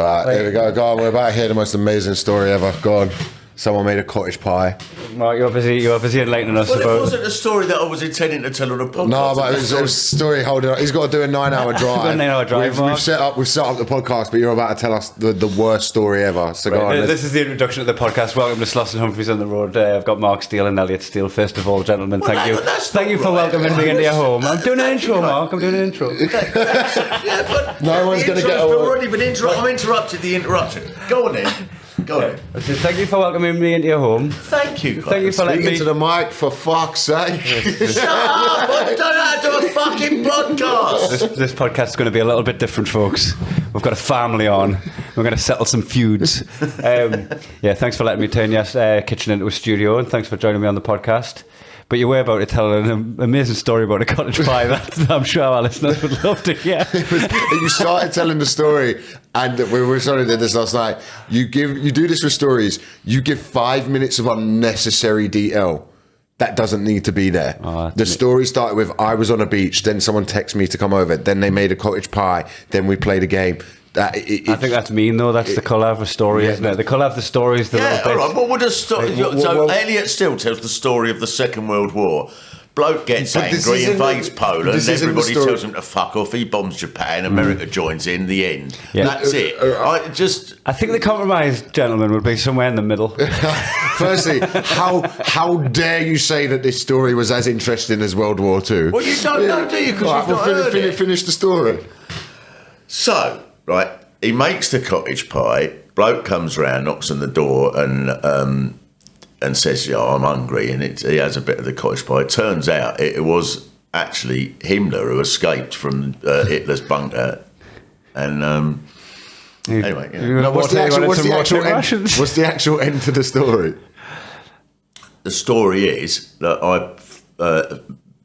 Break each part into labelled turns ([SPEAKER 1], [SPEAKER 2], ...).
[SPEAKER 1] All right, here we go. Go on, we're about to hear the most amazing story ever. Go on. Someone made a cottage pie.
[SPEAKER 2] Mark, you're busy enlightening us
[SPEAKER 3] Well,
[SPEAKER 2] about...
[SPEAKER 3] it wasn't a story that I was intending to tell on a podcast.
[SPEAKER 1] No, but it was a story holding up. He's got to do a 9-hour drive.
[SPEAKER 2] 9-hour drive,
[SPEAKER 1] We've
[SPEAKER 2] Mark.
[SPEAKER 1] set up the podcast, but you're about to tell us the worst story ever. So go on.
[SPEAKER 2] This is the introduction to the podcast. Welcome to Sloss and Humphries on the road. I've got Mark Steele and Elliot Steele. First of all, gentlemen, thank you. Thank you for welcoming me into your home. I'm doing an intro, Mark. I'm doing an intro.
[SPEAKER 3] Yeah, but
[SPEAKER 1] No one's going to get
[SPEAKER 3] I've
[SPEAKER 1] away.
[SPEAKER 3] already been interrupted. I'm interrupted the interruption. Go on then. Go on.
[SPEAKER 2] Thank you for welcoming me into your home.
[SPEAKER 3] Thank you, guys.
[SPEAKER 2] Thank you for letting
[SPEAKER 1] Speaking
[SPEAKER 2] me...
[SPEAKER 1] to the mic, for fuck's sake.
[SPEAKER 3] Shut up! I don't know how to do a fucking podcast.
[SPEAKER 2] This podcast is going to be a little bit different, folks. We've got a family on. We're going to settle some feuds. Thanks for letting me turn your kitchen into a studio, and thanks for joining me on the podcast. But you were about to tell an amazing story about a cottage pie that I'm sure our listeners would love to hear.
[SPEAKER 1] You started telling the story, and we were sorry did this last night. You do this with stories. You give 5 minutes of unnecessary detail that doesn't need to be there. The story started with I was on a beach, then someone texted me to come over, then they made a cottage pie, then we played a game.
[SPEAKER 2] I think that's mean though. That's the colour of a story, isn't it? The colour of the story is the little
[SPEAKER 3] Yeah,
[SPEAKER 2] bit.
[SPEAKER 3] all right. What would a story? So Elliot still tells the story of the Second World War. Bloke gets angry, invades Poland, everybody tells him to fuck off, he bombs Japan, America joins in, the end.
[SPEAKER 2] Yeah.
[SPEAKER 3] That's it.
[SPEAKER 2] I think the compromise, gentlemen, would be somewhere in the middle.
[SPEAKER 1] Firstly, how dare you say that this story was as interesting as World War II?
[SPEAKER 3] Well, you don't know, do you? Because you've not heard it.
[SPEAKER 1] Finish the story.
[SPEAKER 3] So, right, he makes the cottage pie, bloke comes round, knocks on the door and says, yeah, I'm hungry, and he has a bit of the cottage pie. It turns out it was actually Himmler who escaped from Hitler's bunker. And anyway,
[SPEAKER 1] What's the actual end to the story?
[SPEAKER 3] The story is that I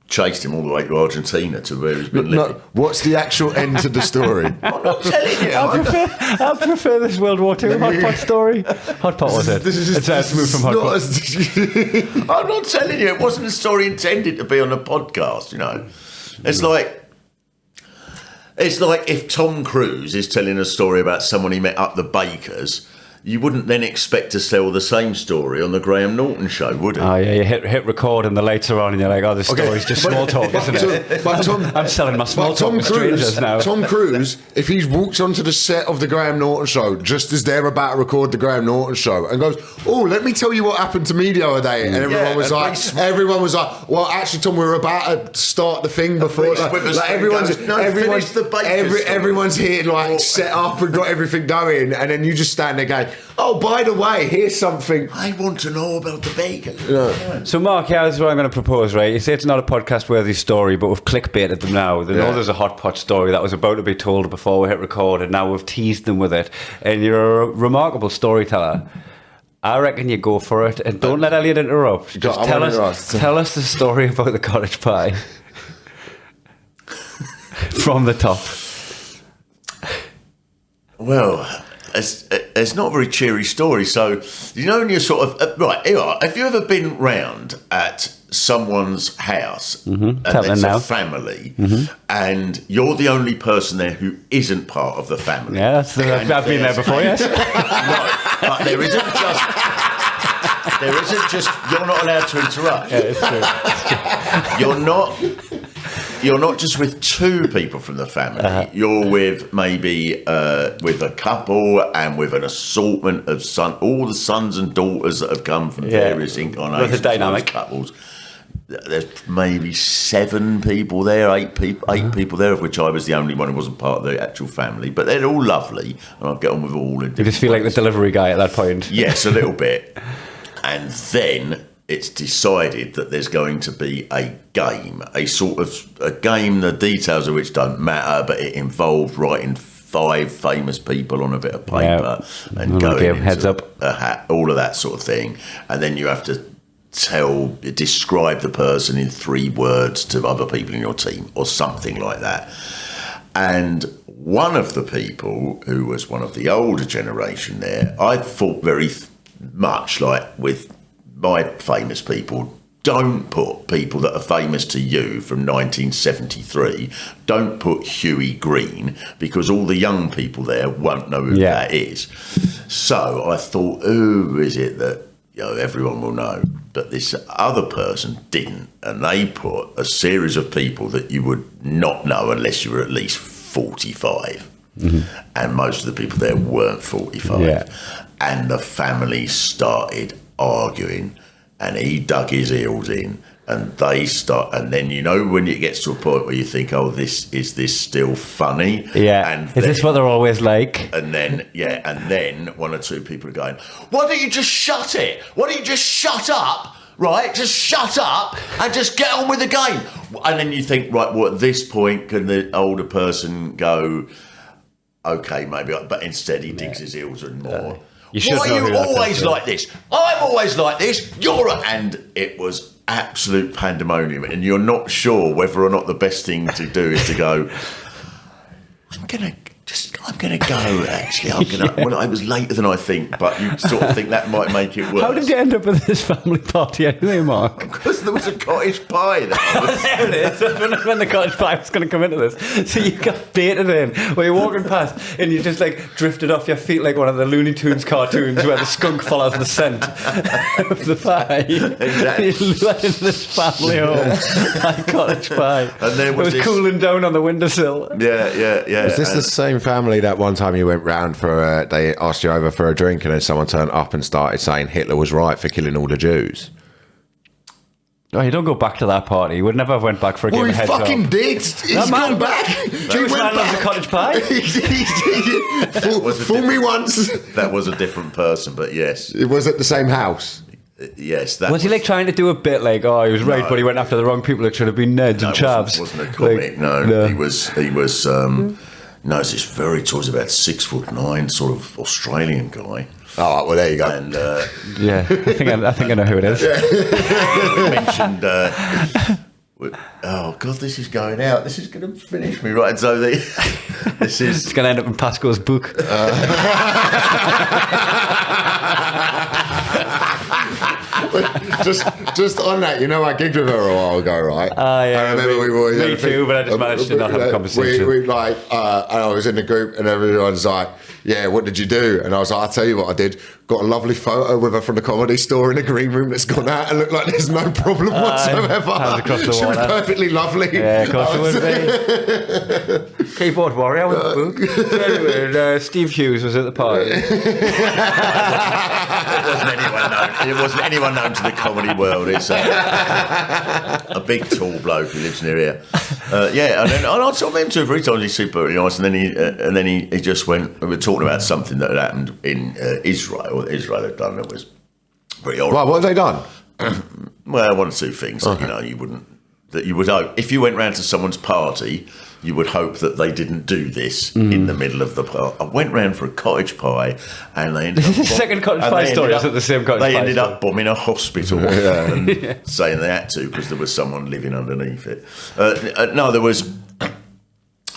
[SPEAKER 3] chased him all the way to Argentina to where he's been living.
[SPEAKER 1] No, what's the actual end to the story?
[SPEAKER 3] I'm not telling you.
[SPEAKER 2] I prefer this World War II hot pot story. Hot pot was it? It's moved from hot pot.
[SPEAKER 3] I'm not telling you. It wasn't a story intended to be on a podcast, you know. It's like if Tom Cruise is telling a story about someone he met up the Bakers, you wouldn't then expect to tell the same story on the Graham Norton show, would it?
[SPEAKER 2] Oh yeah, you hit record and the lights are on and you're like, oh, this story's just small talk, isn't it? I'm selling my small talk to strangers now.
[SPEAKER 1] Tom Cruise, if he walks onto the set of the Graham Norton show just as they're about to record the Graham Norton show and goes, oh, let me tell you what happened to me the other day, and everyone was like, well, actually, Tom, we were about to start the thing before. Everyone's here like set up and got everything going, and then you just stand there going, oh, by the way, here's something.
[SPEAKER 3] I want to know about the bacon.
[SPEAKER 1] Yeah.
[SPEAKER 2] So, Mark, this is what I'm going to propose, right? You say it's not a podcast-worthy story, but we've clickbaited them now. They know there's a hot pot story that was about to be told before we hit record, and now we've teased them with it. And you're a remarkable storyteller. I reckon you go for it, and don't let Elliot interrupt. Just tell us the story about the cottage pie. From the top.
[SPEAKER 3] Well, it's not a very cheery story. So, you know, when you're sort of... right, here are. Have you ever been round at someone's house and there's a family and you're the only person there who isn't part of the family?
[SPEAKER 2] Yeah, I've been there before, yes.
[SPEAKER 3] No, but there isn't just... You're not allowed to interrupt.
[SPEAKER 2] Yeah, it's true.
[SPEAKER 3] You're not just with two people from the family. You're with maybe with a couple and with an assortment of all the sons and daughters that have come from various incarnations.
[SPEAKER 2] With a dynamic
[SPEAKER 3] couples. There's maybe 7 people there, 8 people there, of which I was the only one who wasn't part of the actual family. But they're all lovely, and I'll get on with all of them.
[SPEAKER 2] You just feel like the delivery guy at that point.
[SPEAKER 3] Yes, a little bit. And then it's decided that there's going to be a game, a game, the details of which don't matter, but it involved writing 5 famous people on a bit of paper and going into
[SPEAKER 2] heads up
[SPEAKER 3] a hat, all of that sort of thing. And then you have to describe the person in 3 words to other people in your team or something like that. And one of the people who was one of the older generation there, I thought very much like with my famous people don't put people that are famous to you from 1973, don't put Huey Green, because all the young people there won't know who that is. So I thought, who is it that everyone will know? But this other person didn't, and they put a series of people that you would not know unless you were at least 45. And most of the people there weren't 45. And the family started arguing, and he dug his heels in, and and then when it gets to a point where you think, oh, is this still funny? And
[SPEAKER 2] is this what they're always like?
[SPEAKER 3] And then one or two people are going, why don't you just shut it? Why don't you just shut up? Right, just shut up and just get on with the game. And then you think, right, well, at this point can the older person go, okay, maybe, but instead he digs his heels in more. Why are you always like this? I'm always like this. And it was absolute pandemonium, and you're not sure whether or not the best thing to do is to go, I'm gonna go. Actually, well, I was later than I think, but you sort of think that might make it worse.
[SPEAKER 2] How did you end up with this family party anyway, Mark?
[SPEAKER 3] Because there was a cottage pie.
[SPEAKER 2] There it is. When the cottage pie was going to come into this, so you got baited in where you're walking past, and you just like drifted off your feet like one of the Looney Tunes cartoons where the skunk follows the scent of the pie.
[SPEAKER 3] Exactly.
[SPEAKER 2] You led into this family home like cottage pie.
[SPEAKER 3] And then
[SPEAKER 2] it was cooling down on the windowsill.
[SPEAKER 3] Yeah.
[SPEAKER 1] Was this the same family that one time you went round for? They asked you over for a drink, and then someone turned up and started saying Hitler was right for killing all the Jews?
[SPEAKER 2] Oh, you don't go back to that party. You would never have went back for a game of heads up.
[SPEAKER 1] Well, he fucking did. He's gone back.
[SPEAKER 2] Jewish man loves a cottage pie.
[SPEAKER 1] Fool me once.
[SPEAKER 3] That was a different person, but yes.
[SPEAKER 1] It was at the same house.
[SPEAKER 3] Yes.
[SPEAKER 2] Was he like trying to do a bit like, he was right, but he went after the wrong people? It should have been Neds and Chavs.
[SPEAKER 3] It wasn't a comic. No. He was. No, it's this very tall, he's about 6'9", sort of Australian guy.
[SPEAKER 1] Oh, well, there you go.
[SPEAKER 3] And
[SPEAKER 2] I think I know who it is.
[SPEAKER 3] We mentioned. Oh God, this is going out. This is going to finish me, right? So this is.
[SPEAKER 2] It's going to end up in Pasco's book.
[SPEAKER 1] Just on that, I gigged with her a while ago, right?
[SPEAKER 2] I remember
[SPEAKER 1] we were.
[SPEAKER 2] Me too, but I just managed to not have a conversation.
[SPEAKER 1] We and I was in the group, and everyone's like, "Yeah, what did you do?" And I was like, "I'll tell you what I did. Got a lovely photo with her from the comedy store in the green room that's gone out and looked like there's no problem whatsoever. She was perfectly lovely."
[SPEAKER 2] Yeah, of course it would be. Keyboard warrior with the book. Anyway, Steve Hughes was at the party.
[SPEAKER 3] It wasn't anyone known to the comedy world. It's a big tall bloke who lives near here. And I saw him 2 or 3 times. He's super nice, and then he just went. We were talking about something that had happened in Israel. What Israel had done that was pretty horrible.
[SPEAKER 1] Well, what have they done?
[SPEAKER 3] Well, 1 or 2 things that you would hope if you went round to someone's party. You would hope that they didn't do this in the middle of the party. I went round for a cottage pie, and they ended up...
[SPEAKER 2] This is the second cottage pie story. Is it the same cottage pie
[SPEAKER 3] They ended
[SPEAKER 2] story?
[SPEAKER 3] up bombing a hospital and saying they had to because there was someone living underneath it. No, there was...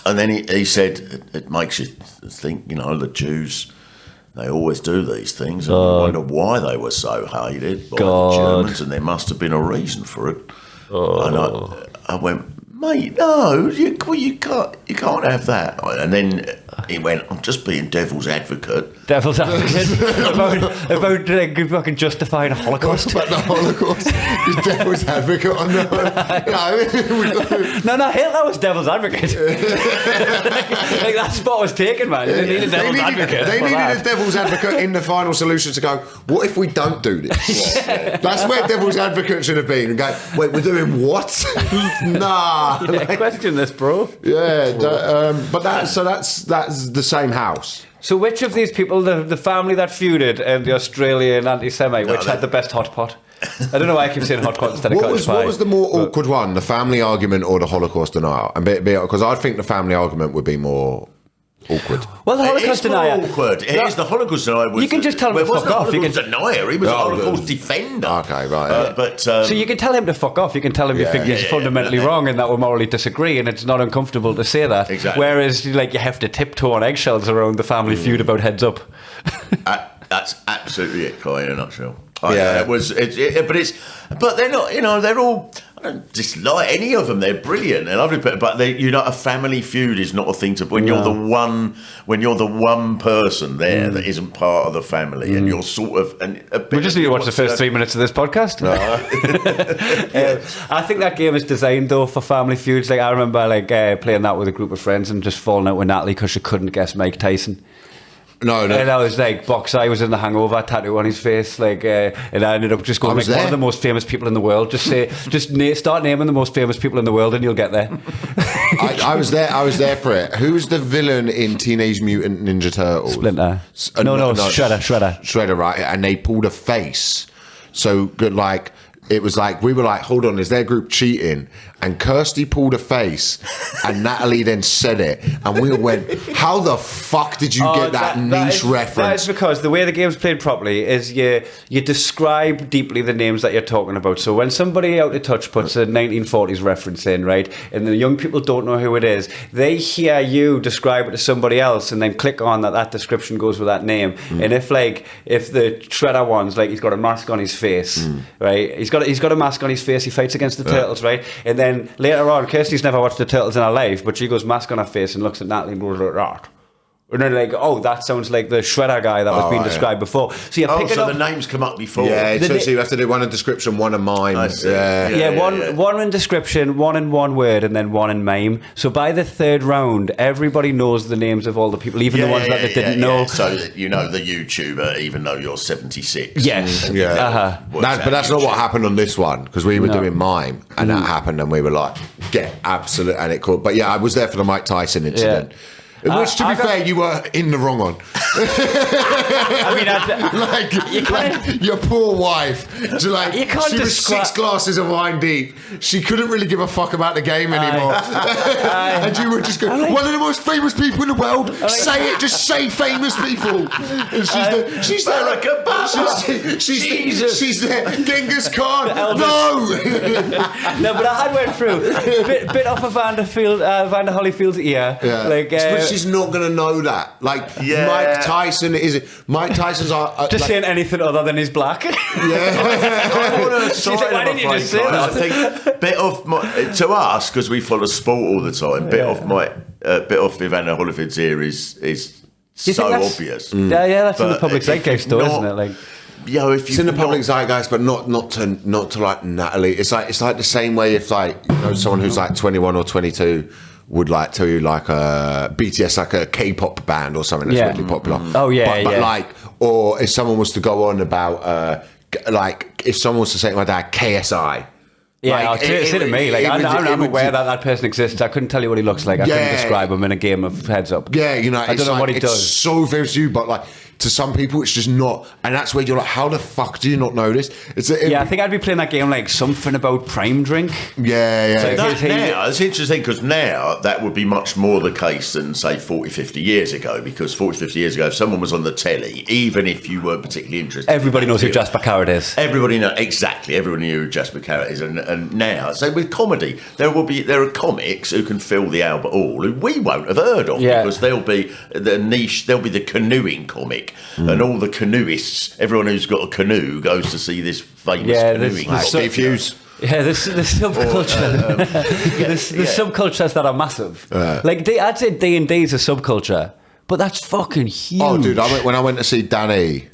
[SPEAKER 3] And then he said, it makes you think, the Jews... They always do these things, and I wonder why they were so hated by the Germans, and there must have been a reason for it. And I went... Mate, no, you can't have that. And then he went, I'm just being devil's advocate.
[SPEAKER 2] Devil's advocate? about fucking justifying a Holocaust?
[SPEAKER 1] About the Holocaust? He's devil's advocate on the...
[SPEAKER 2] No, Hitler was devil's advocate. like that spot was taken, man. They needed a devil's advocate.
[SPEAKER 1] They needed a devil's advocate in the final solution to go, what if we don't do this? That's where devil's advocate should have been. And go, wait, we're doing what? Nah.
[SPEAKER 2] Question this, bro.
[SPEAKER 1] Yeah, but that's the same house.
[SPEAKER 2] So which of these people, the family that feuded and the Australian anti-Semite, which had the best hot pot? I don't know why I keep saying hot pot instead of cottage pie.
[SPEAKER 1] What was the more awkward one, the family argument or the Holocaust denial? And because I think the family argument would be more awkward.
[SPEAKER 2] Well, the Holocaust denier.
[SPEAKER 3] Awkward. It is the Holocaust denier.
[SPEAKER 2] You can just tell him to fuck off.
[SPEAKER 3] He was a denier. He was a Holocaust defender.
[SPEAKER 1] Okay, right.
[SPEAKER 2] So you can tell him to fuck off. You can tell him you think he's fundamentally wrong and that we morally disagree, and it's not uncomfortable to say that.
[SPEAKER 3] Exactly.
[SPEAKER 2] Whereas, you have to tiptoe on eggshells around the family feud about heads up.
[SPEAKER 3] That's absolutely it, Kai, in a nutshell. It was, but they're not. They're all. I don't dislike any of them. They're brilliant. They're lovely, but a family feud is not a thing to. When you're the one person there that isn't part of the family, and you're sort of.
[SPEAKER 2] We just need to watch the first 3 minutes of this podcast.
[SPEAKER 3] No.
[SPEAKER 2] I think that game is designed though for family feuds. Like I remember playing that with a group of friends and just falling out with Natalie because she couldn't guess Mike Tyson.
[SPEAKER 1] No.
[SPEAKER 2] And I was like, Boxeye was in The Hangover, tattoo on his face, and I ended up just going like one of the most famous people in the world. Start naming the most famous people in the world, and you'll get there.
[SPEAKER 1] I was there for it. Who was the villain in Teenage Mutant Ninja Turtles?
[SPEAKER 2] Splinter. No, Shredder,
[SPEAKER 1] right? And they pulled a face. So good, like. It was like, we were like, hold on, is their group cheating? And Kirsty pulled a face, and Natalie then said it. And we all went, how the fuck did you get that niche reference?
[SPEAKER 2] That is because the way the game's played properly is you describe deeply the names that you're talking about. So when somebody out of touch puts a 1940s reference in, right, and the young people don't know who it is, they hear you describe it to somebody else and then click on that description goes with that name. And if the Shredder one's like, he's got a mask on his face, right, he's got a mask on his face, he fights against the Turtles, right? And then later on, Kirsty's never watched the Turtles in her life, but she goes mask on her face and looks at Natalie and goes like that. And then that sounds like the Shredder guy that was being described before. So you're picking up...
[SPEAKER 3] the names come up before.
[SPEAKER 1] Yeah, so you have to do one in description, one in mime.
[SPEAKER 2] One in description, one in one word, and then one in mime. So by the third round, everybody knows the names of all the people, even the ones that they didn't know.
[SPEAKER 3] So that you know the YouTuber, even though you're 76.
[SPEAKER 2] Yes.
[SPEAKER 1] Yeah. But that's not what happened on this one, because we were doing mime, and that happened, and we were like, get absolute, and it called. But yeah, I was there for the Mike Tyson incident.
[SPEAKER 2] Yeah.
[SPEAKER 1] Which, to be fair, you were in the wrong one. Your poor wife. She was 6 glasses of wine deep. She couldn't really give a fuck about the game anymore. And you were just going, one of the most famous people in the world. Say it, just say famous people. And she's there like a bastard. She's there. Genghis Khan. No!
[SPEAKER 2] No, but I had went through bit off of Vander Holyfield's ear.
[SPEAKER 1] Yeah. She's not going to know that. Mike Tyson Mike Tyson's
[SPEAKER 3] saying
[SPEAKER 2] anything other than he's black.
[SPEAKER 3] Yeah. I want to
[SPEAKER 2] why didn't you just say that?
[SPEAKER 3] I think bit off to us, because we follow sport all the time. Bit off Evander Holyfield's ear is so obvious.
[SPEAKER 2] Yeah, that's in the public zeitgeist, though, isn't it?
[SPEAKER 1] It's in the public zeitgeist, but not to like Natalie. It's like the same way if someone who's 21 or 22 would tell you BTS, a K-pop band or something that's really popular. Or if someone was to go on about if someone was to say to my dad KSI.
[SPEAKER 2] Yeah, say to me. I'm aware that person exists. I couldn't tell you what he looks like. I couldn't describe him in a game of Heads Up.
[SPEAKER 1] Yeah,
[SPEAKER 2] I don't know what he does.
[SPEAKER 1] It's so famous to you, but to some people, it's just not. And that's where you're like, how the fuck do you not know this?
[SPEAKER 2] I think I'd be playing that game something about Prime Drink.
[SPEAKER 1] Yeah.
[SPEAKER 3] Now, it's interesting because now that would be much more the case than, say, 40, 50 years ago. Because 40, 50 years ago, if someone was on the telly, even if you weren't particularly interested...
[SPEAKER 2] Everybody knows who Jasper Carrot is.
[SPEAKER 3] Everybody knows, exactly. Everybody knew who Jasper Carrot is. And now, so with comedy, there are comics who can fill the Albert Hall who we won't have heard of because they'll be the niche, they'll be the canoeing comic. And all the canoeists, everyone who's got a canoe goes to see this famous canoeing.
[SPEAKER 1] Steve Hughes.
[SPEAKER 2] Yeah, the subculture. The subcultures that are massive. I'd say D&D is a subculture, but that's fucking huge.
[SPEAKER 1] Oh, dude, when I went to see Danny...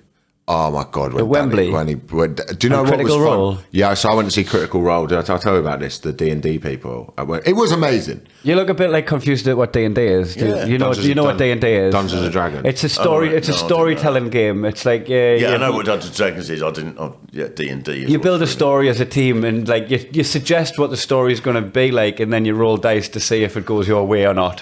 [SPEAKER 1] Oh my God!
[SPEAKER 2] At Wembley.
[SPEAKER 1] Do you know what was fun?
[SPEAKER 2] Role?
[SPEAKER 1] Yeah, so I went to see Critical Role. Did I tell you about this? The D&D people. It was amazing.
[SPEAKER 2] You look a bit confused at what D&D is. You know what D&D is?
[SPEAKER 1] Dungeons and Dragons.
[SPEAKER 2] It's a story. It's a storytelling game. It's
[SPEAKER 3] I know what Dungeons and Dragons is. I didn't. D&D.
[SPEAKER 2] You build a story as a team, and you suggest what the story is going to be like, and then you roll dice to see if it goes your way or not.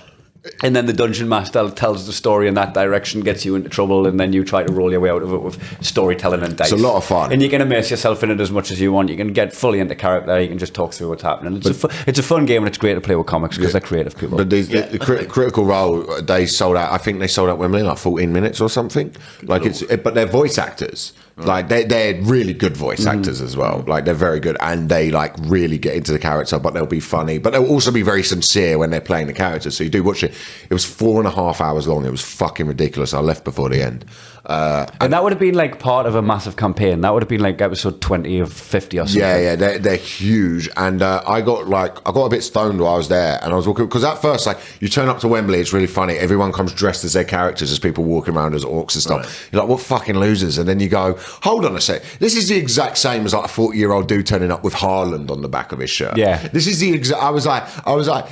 [SPEAKER 2] And then the dungeon master tells the story in that direction, gets you into trouble, and then you try to roll your way out of it with storytelling and dice.
[SPEAKER 1] It's a lot of fun.
[SPEAKER 2] And you can immerse yourself in it as much as you want. You can get fully into character. You can just talk through what's happening. It's a fun game, and it's great to play with comics because they're creative people.
[SPEAKER 1] But the Critical Role, they sold out. I think they sold out Wembley in 14 minutes or something. But they're voice actors. Like they're really good voice actors as well. Like they're very good, and they like really get into the character, but they'll be funny, but they'll also be very sincere when they're playing the character. So you do watch it. It was 4.5 hours long. It was fucking ridiculous. I left before the end.
[SPEAKER 2] And that would have been like part of a massive campaign. That would have been like episode 20 of 50 or something.
[SPEAKER 1] Yeah, they're huge. And I got a bit stoned while I was there, and I was walking, because at first, like, you turn up to Wembley, it's really funny. Everyone comes dressed as their characters, as people walking around as orcs and stuff. Right. You're like, what fucking losers? And then you go, hold on a sec. This is the exact same as like a 40-year-old dude turning up with Haaland on the back of his shirt.
[SPEAKER 2] Yeah.
[SPEAKER 1] This is the exact. I was like,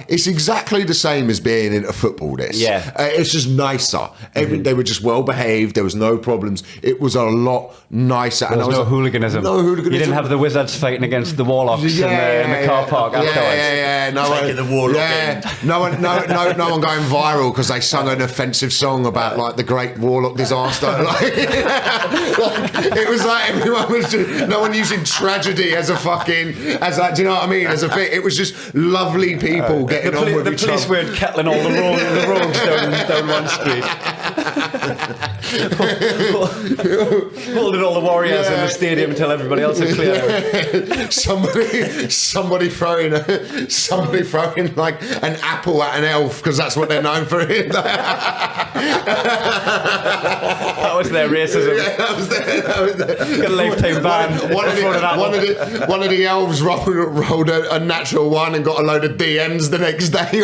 [SPEAKER 1] it's exactly the same as being into football. This.
[SPEAKER 2] Yeah.
[SPEAKER 1] It's just nicer. They were just well behaved. There was no problems. It was a lot nicer.
[SPEAKER 2] There was no hooliganism.
[SPEAKER 1] No hooliganism.
[SPEAKER 2] You didn't have the wizards fighting against the warlocks in the car park afterwards.
[SPEAKER 1] Yeah. No one,
[SPEAKER 3] the warlock
[SPEAKER 1] no one going viral because they sung an offensive song about like the great warlock disaster. It was like everyone was just, no one using tragedy as a fucking, as like, do you know what I mean? As a thing. It was just lovely people getting on with each other.
[SPEAKER 2] The police weren't kettling all the roads down one street. Holding all the warriors in the stadium until everybody else is clear out.
[SPEAKER 1] Somebody throwing like an apple at an elf because that's what they're known for.
[SPEAKER 2] That was their racism.
[SPEAKER 1] Yeah, that was their.
[SPEAKER 2] Got a lifetime ban.
[SPEAKER 1] One of the elves rolled a natural one and got a load of DMs the next day.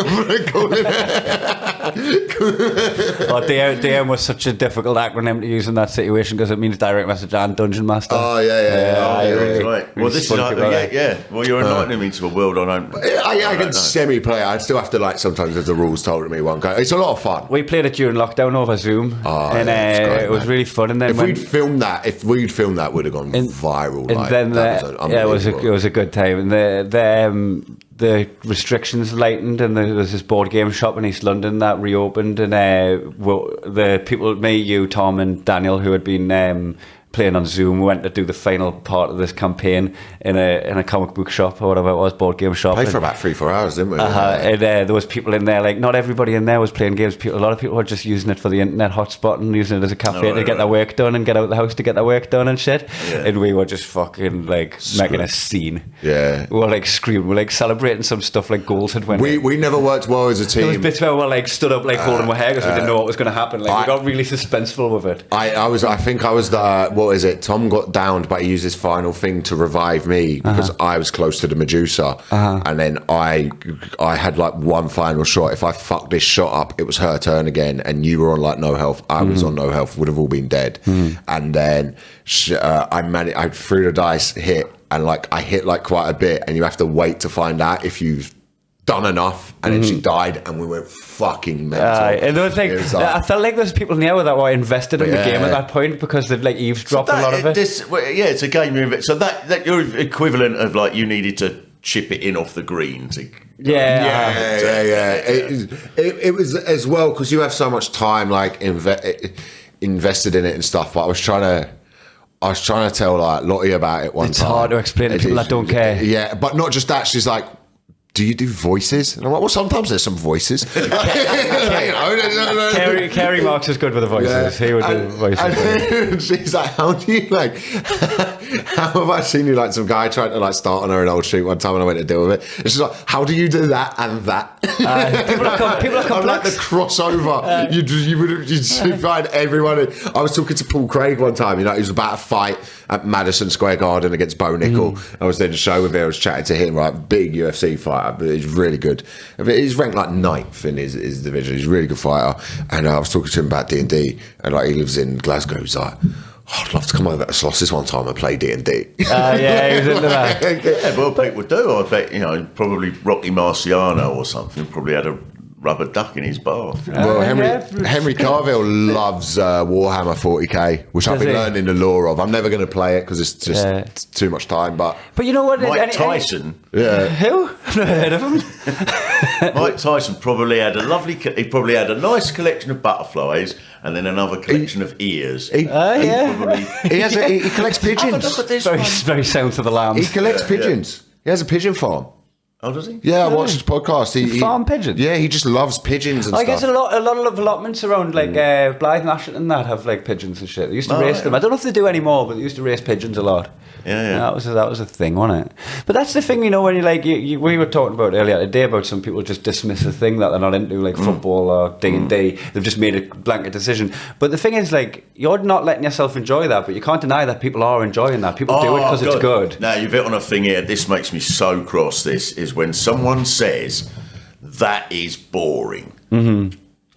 [SPEAKER 2] DM was such a difficult acronym to use in that situation because it means direct message and dungeon master.
[SPEAKER 1] Oh yeah.
[SPEAKER 3] Right. Well, this is Well, you're enlightening me to a world I don't.
[SPEAKER 1] I can semi-play. I still have to like sometimes there's the rules told to me. It's a lot of fun.
[SPEAKER 2] We played it during lockdown over Zoom, and it was really fun. And then
[SPEAKER 1] if we'd filmed that, would have gone viral.
[SPEAKER 2] And then it was a good time. And the restrictions lightened, and there was this board game shop in East London that reopened, and the people, me, you, Tom, and Daniel, who had been playing on Zoom, went to do the final part of this campaign in a comic book shop or whatever it was, board game shop.
[SPEAKER 1] Played for about 3-4 hours, didn't we?
[SPEAKER 2] And there was people in there, like, not everybody in there was playing games. A lot of people were just using it for the internet hotspot and using it as a cafe to get their work done and get out of the house to get their work done and shit. Yeah. And we were just fucking like making a scene.
[SPEAKER 1] Yeah.
[SPEAKER 2] We were like screaming, we were like celebrating some stuff like goals had went.
[SPEAKER 1] We never worked well as a team.
[SPEAKER 2] There was bits where we were like stood up like holding our hair because we didn't know what was going to happen. Like we got really suspenseful with it.
[SPEAKER 1] I think I was the, what is it? Tom got downed, but he used his final thing to revive me because I was close to the Medusa, and then I had like one final shot. If I fucked this shot up, it was her turn again, and you were on like no health. I was on no health. Would have all been dead. And then I threw the dice, hit, and like I hit like quite a bit, and you have to wait to find out if you've done enough, and then she died, and we went fucking mental.
[SPEAKER 2] And there was like, I felt like there's people now that were invested in the game at that point because they've like eavesdropped a lot of it.
[SPEAKER 3] It's a game. So that you're equivalent of like you needed to chip it in off the green to.
[SPEAKER 1] It was as well because you have so much time like invested in it and stuff. But I was trying to tell like Lottie about it one time.
[SPEAKER 2] It's hard to explain to people that don't care.
[SPEAKER 1] Yeah, but not just that. She's like, do you do voices? And I'm like, well, sometimes there's some voices.
[SPEAKER 2] Kerry Marks is good with the voices. He would do voices.
[SPEAKER 1] And she's like, how do you like? How have I seen you like some guy trying to like start on her an old shoot one time, and I went to deal with it. And she's like, how do you do that and that?
[SPEAKER 2] People are complex.
[SPEAKER 1] I'm like the crossover. You'd find everyone. I was talking to Paul Craig one time. You know, he was about to fight at Madison Square Garden against Bo Nickel. I was there to show with him. I was chatting to him, right? Big UFC fighter, but he's really good. I mean, he's ranked like 9th in his division. He's a really good fighter. And I was talking to him about D&D, and like he lives in Glasgow. He's like, I'd love to come over to Sloss one time and play D&D.
[SPEAKER 2] Yeah, he was into that.
[SPEAKER 3] Yeah, well, people do. I bet, probably Rocky Marciano or something probably had a rubber duck in his bath.
[SPEAKER 1] Well, Henry Carville loves Warhammer 40k, which I've been learning the lore of. I'm never going to play it because it's just it's too much time. But
[SPEAKER 2] you know what?
[SPEAKER 3] Mike Tyson.
[SPEAKER 2] Who? I've never heard of him.
[SPEAKER 3] Mike Tyson probably had he probably had a nice collection of butterflies and then another collection of ears.
[SPEAKER 1] He collects pigeons.
[SPEAKER 2] Very sound to the lambs.
[SPEAKER 1] He collects pigeons. He has a pigeon farm.
[SPEAKER 3] Oh, does he?
[SPEAKER 1] Yeah, I watched his podcast. He
[SPEAKER 2] Farm pigeons?
[SPEAKER 1] Yeah, he just loves pigeons and
[SPEAKER 2] I
[SPEAKER 1] stuff.
[SPEAKER 2] guess a lot of allotments around like Blythe and Ashton and that have like pigeons and shit. They used to race them. I don't know if they do anymore, but they used to race pigeons a lot.
[SPEAKER 3] Yeah.
[SPEAKER 2] That was a thing, wasn't it? But that's the thing, when you like we were talking about earlier today about some people just dismiss a thing that they're not into, like football or D&D. They've just made a blanket decision. But the thing is, like, you're not letting yourself enjoy that, but you can't deny that people are enjoying that. People do it because it's good.
[SPEAKER 3] Now you've hit on a thing here. This makes me so cross. This is when someone says that is boring.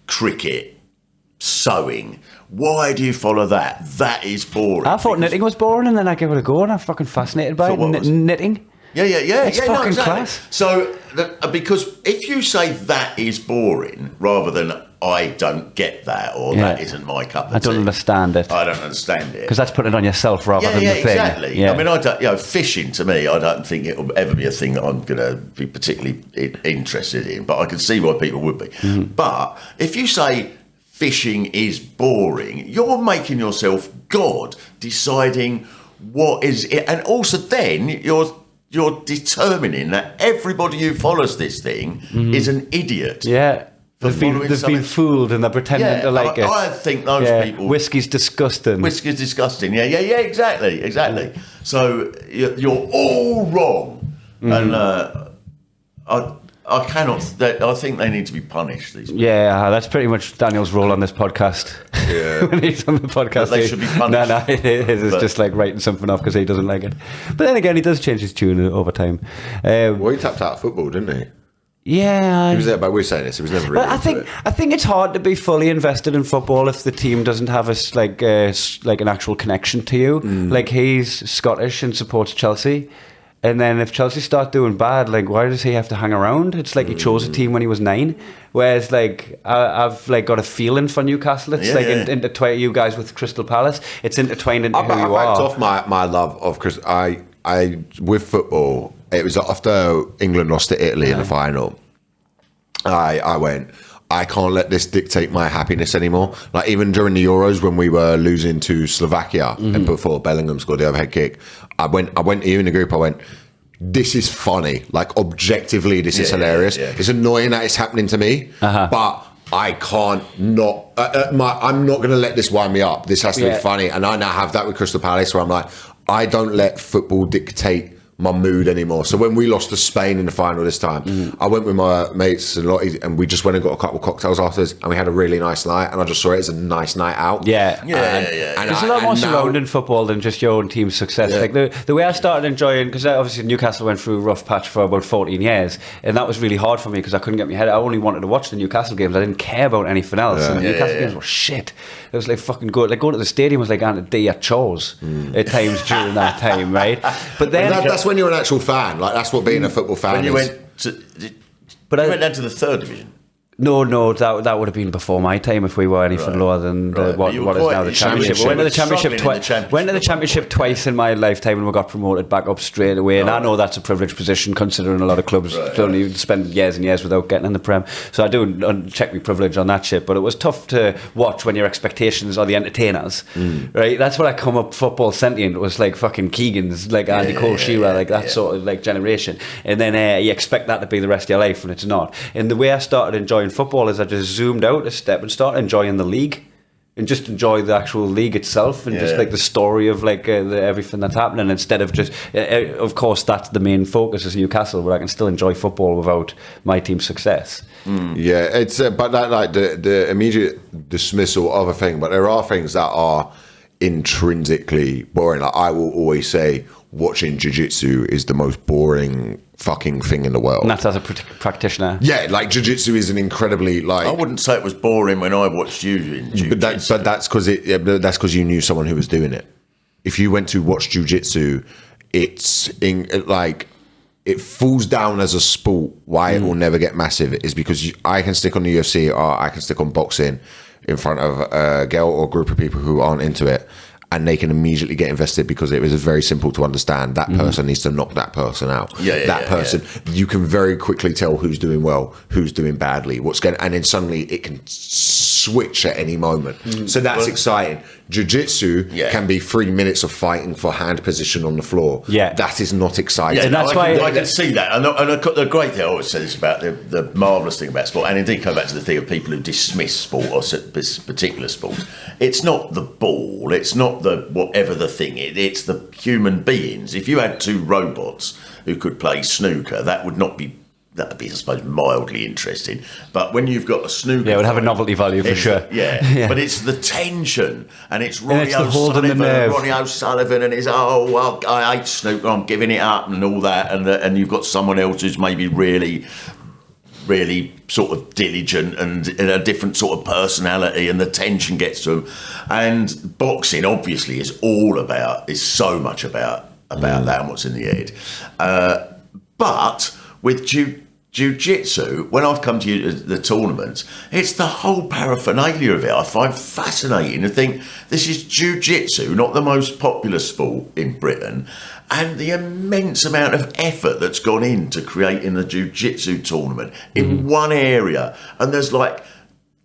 [SPEAKER 3] Cricket, sewing. Why do you follow that? That is boring.
[SPEAKER 2] I thought knitting was boring, and then I gave it a go, and I'm fucking fascinated by knitting.
[SPEAKER 3] Yeah.
[SPEAKER 2] It's fucking class.
[SPEAKER 3] So, because if you say that is boring, rather than I don't get that, or that isn't my cup of tea.
[SPEAKER 2] I don't understand it.
[SPEAKER 3] I don't understand it.
[SPEAKER 2] Because that's putting it on yourself rather than the thing.
[SPEAKER 3] Exactly.
[SPEAKER 2] Yeah.
[SPEAKER 3] I mean, I don't, fishing to me, I don't think it will ever be a thing that I'm going to be particularly interested in, but I can see why people would be. But if you say fishing is boring, you're making yourself God, deciding what is it, and also then you're determining that everybody who follows this thing is an idiot.
[SPEAKER 2] Yeah. They've been fooled and they're pretending to like it.
[SPEAKER 3] I think those people...
[SPEAKER 2] Whiskey's disgusting.
[SPEAKER 3] Whiskey's disgusting. Yeah, exactly. So you're all wrong. And I cannot... I think they need to be punished, these people.
[SPEAKER 2] Yeah, that's pretty much Daniel's role on this podcast.
[SPEAKER 3] Yeah.
[SPEAKER 2] When he's on the podcast.
[SPEAKER 3] But they should be punished.
[SPEAKER 2] No, it's just like writing something off because he doesn't like it. But then again, he does change his tune over time.
[SPEAKER 1] Well, he tapped out of football, didn't he?
[SPEAKER 2] Yeah,
[SPEAKER 1] he was there. But we're saying this. He was never really.
[SPEAKER 2] But I think it's hard to be fully invested in football if the team doesn't have like an actual connection to you. Like he's Scottish and supports Chelsea, and then if Chelsea start doing bad, like why does he have to hang around? It's like he chose a team when he was 9. Whereas like I've like got a feeling for Newcastle. It's intertwined you guys with Crystal Palace. It's intertwined into who you are.
[SPEAKER 1] I backed off my love of because I with football. It was after England lost to Italy in the final. I went, I can't let this dictate my happiness anymore. Like even during the Euros when we were losing to Slovakia and before Bellingham scored the overhead kick, I went even in the group, I went, this is funny. Like objectively, this is hilarious. Yeah. It's annoying that it's happening to me, but I can't not. I'm not going to let this wind me up. This has to be funny, and I now have that with Crystal Palace, where I'm like, I don't let football dictate my mood anymore. So when we lost to Spain in the final this time, I went with my mates and Lottie, and we just went and got a couple of cocktails afterwards, and we had a really nice night, and I just saw it as a nice night out.
[SPEAKER 2] Yeah.
[SPEAKER 1] And
[SPEAKER 2] there's a lot more surrounding football than just your own team's success. Like the way I started enjoying, because obviously Newcastle went through a rough patch for about 14 years, and that was really hard for me because I couldn't get my head. I only wanted to watch the Newcastle games. I didn't care about anything else. And the Newcastle games were shit. It was like fucking good. Like going to the stadium was like going to do your chores at times during that time, right? But then
[SPEAKER 1] that's when you're an actual fan. Like that's what being a football fan
[SPEAKER 3] when
[SPEAKER 1] is.
[SPEAKER 3] You went down to the 3rd division.
[SPEAKER 2] No, that would have been before my time if we were anything lower than what is now the Championship. We went to the Championship twice in my lifetime and we got promoted back up straight away. And I know that's a privileged position considering a lot of clubs don't even spend years and years without getting in the Prem. So I do check my privilege on that shit. But it was tough to watch when your expectations are the entertainers, right? That's what I come up football sentient. It was like fucking Keegan's, like Andy Cole, Shearer, like that sort of like generation. And then you expect that to be the rest of your life and it's not. And the way I started enjoying football is I just zoomed out a step and started enjoying the league and just enjoy the actual league itself and just like the story of like everything that's happening instead of just of course that's the main focus is Newcastle, but I can still enjoy football without my team's success.
[SPEAKER 1] Yeah, it's but that like the immediate dismissal of a thing, but there are things that are intrinsically boring. Like I will always say watching Jiu-Jitsu is the most boring fucking thing in the world.
[SPEAKER 2] And that's as a practitioner.
[SPEAKER 1] Yeah, like Jiu-Jitsu is an incredibly like.
[SPEAKER 3] I wouldn't say it was boring when I watched you in Jiu-Jitsu.
[SPEAKER 1] But that's because you knew someone who was doing it. If you went to watch Jiu-Jitsu, it falls down as a sport. Why it will never get massive is because I can stick on the UFC or I can stick on boxing in front of a girl or a group of people who aren't into it, and they can immediately get invested because it was very simple to understand. That person needs to knock that person out. You can very quickly tell who's doing well, who's doing badly, what's going, and then suddenly it can switch at any moment. So that's exciting. Jiu-Jitsu can be 3 minutes of fighting for hand position on the floor.
[SPEAKER 2] Yeah.
[SPEAKER 1] That is not exciting.
[SPEAKER 3] Yeah,
[SPEAKER 2] And that's
[SPEAKER 3] I can see that. And the great thing I always say this about the marvellous thing about sport, and indeed come back to the thing of people who dismiss sport or particular sports. It's not the ball, it's not the whatever the thing is, it's the human beings. If you had two robots who could play snooker, that would be, I suppose, mildly interesting. But when you've got a snooker...
[SPEAKER 2] Yeah, it would have a novelty value for sure.
[SPEAKER 3] Yeah, but it's the tension, and it's Ronnie O'Sullivan, and it's, I hate snooker, I'm giving it up, and all that, and you've got someone else who's maybe really sort of diligent and in a different sort of personality, and the tension gets to them. And boxing, obviously, is so much about that and what's in the head. But with Jiu-Jitsu, when I've come to the tournaments, it's the whole paraphernalia of it I find fascinating. I think this is Jiu-Jitsu, not the most popular sport in Britain, and the immense amount of effort that's gone into creating the Jiu-Jitsu tournament in one area. And there's like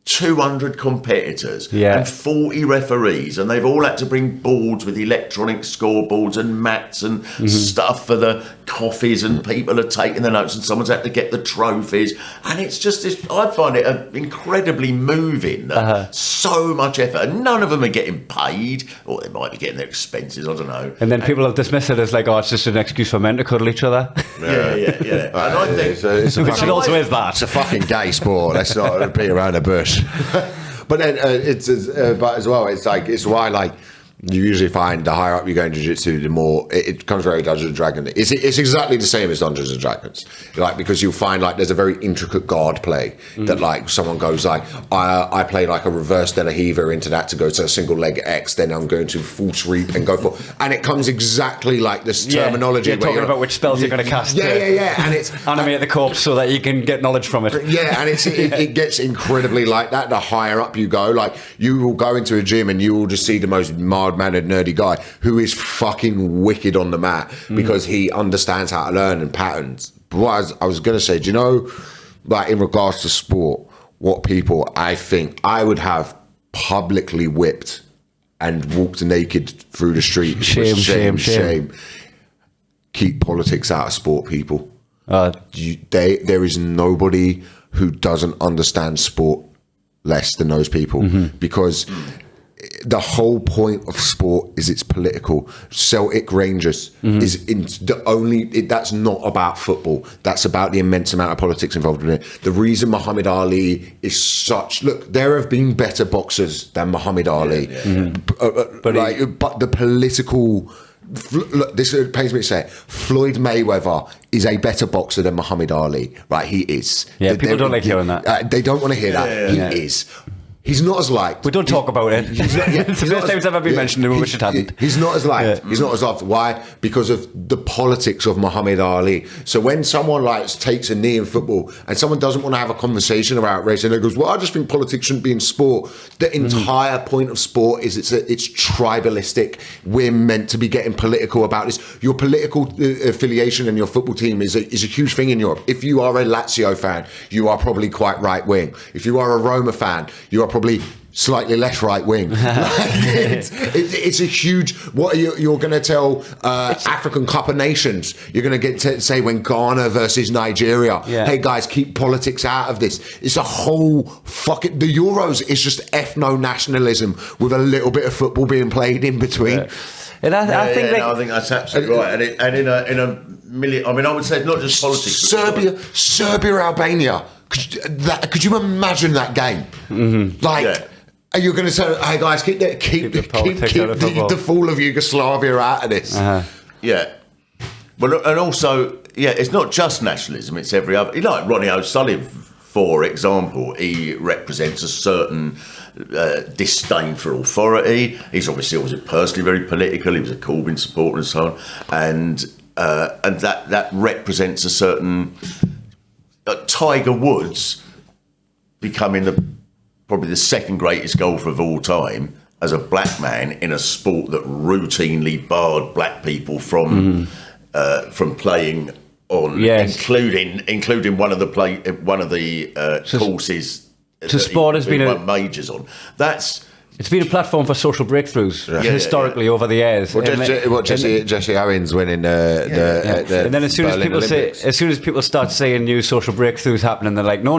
[SPEAKER 3] 200 competitors and 40 referees, and they've all had to bring boards with electronic scoreboards and mats and stuff for the coffees, and people are taking the notes, and someone's had to get the trophies, and it's just this, I find it incredibly moving that so much effort, and none of them are getting paid, or they might be getting their expenses, I don't know.
[SPEAKER 2] And then people have dismissed it as like, oh, it's just an excuse for men to cuddle each other.
[SPEAKER 3] Yeah. And I think
[SPEAKER 2] Which it also is that.
[SPEAKER 1] It's a fucking gay sport. Let's not beat around the bush. But then but as well, it's like, it's why, like, you usually find the higher up you go in Jiu-Jitsu, the more it comes very Dungeons and Dragons. It's exactly the same as Dungeons and Dragons, like, because you'll find like there's a very intricate guard play that, like, someone goes like, I play like a reverse De La Hiva into that to go to a single leg X, then I'm going to false reap and go for, and it comes exactly like this terminology.
[SPEAKER 2] You're talking about which spells you're going to cast.
[SPEAKER 1] And it's
[SPEAKER 2] animate the corpse so that you can get knowledge from it.
[SPEAKER 1] Yeah, and it gets incredibly like that. The higher up you go, like, you will go into a gym and you will just see the most mild-mannered, nerdy guy who is fucking wicked on the mat because he understands how to learn and patterns. But what I was going to say, do you know, like, in regards to sport, what people I think I would have publicly whipped and walked naked through the street? Shame. Keep politics out of sport, people. There is nobody who doesn't understand sport less than those people, because the whole point of sport is it's political. Celtic Rangers is that's not about football. That's about the immense amount of politics involved in it. The reason Muhammad Ali is look, there have been better boxers than Muhammad Ali, but the political. Look, this pains me to say, Floyd Mayweather is a better boxer than Muhammad Ali, right? He is.
[SPEAKER 2] Yeah, people don't like hearing that.
[SPEAKER 1] They don't want to hear that. He is. He's not as liked.
[SPEAKER 2] We don't talk about it. It's the first time it's ever been mentioned, and we wish it hadn't.
[SPEAKER 1] He's not as liked. He's not as loved. Why? Because of the politics of Muhammad Ali. So when someone like takes a knee in football and someone doesn't want to have a conversation about race, and they goes, well, I just think politics shouldn't be in sport. The entire point of sport is it's tribalistic. We're meant to be getting political about this. Your political affiliation and your football team is a huge thing in Europe. If you are a Lazio fan, you are probably quite right wing. If you are a Roma fan, you are probably slightly less right wing. It's a huge. What are you're going to tell African Cup of Nations? You're going to get to say when Ghana versus Nigeria. Hey guys, keep politics out of this. It's a whole fucking. The Euros is just ethno nationalism with a little bit of football being played in between.
[SPEAKER 2] And I think
[SPEAKER 3] I think that's absolutely right. And in a million. I mean, I would say it's not just politics.
[SPEAKER 1] Serbia, Albania. Could you imagine that game? Are you going to say, "Hey guys, keep the fall of Yugoslavia out of this"?
[SPEAKER 3] Yeah. Well, and also, it's not just nationalism; it's every other. Like Ronnie O'Sullivan, for example, he represents a certain disdain for authority. He's obviously always personally very political. He was a Corbyn supporter and so on, and that represents a certain. Tiger Woods becoming probably the second greatest golfer of all time as a black man in a sport that routinely barred black people from playing on, including one of the courses
[SPEAKER 2] So sport has been
[SPEAKER 3] won majors on.
[SPEAKER 2] It's been a platform for social breakthroughs historically over the years.
[SPEAKER 1] Well, Jesse Owens winning the
[SPEAKER 2] and then as soon as people start seeing new social breakthroughs happening, they're like, no,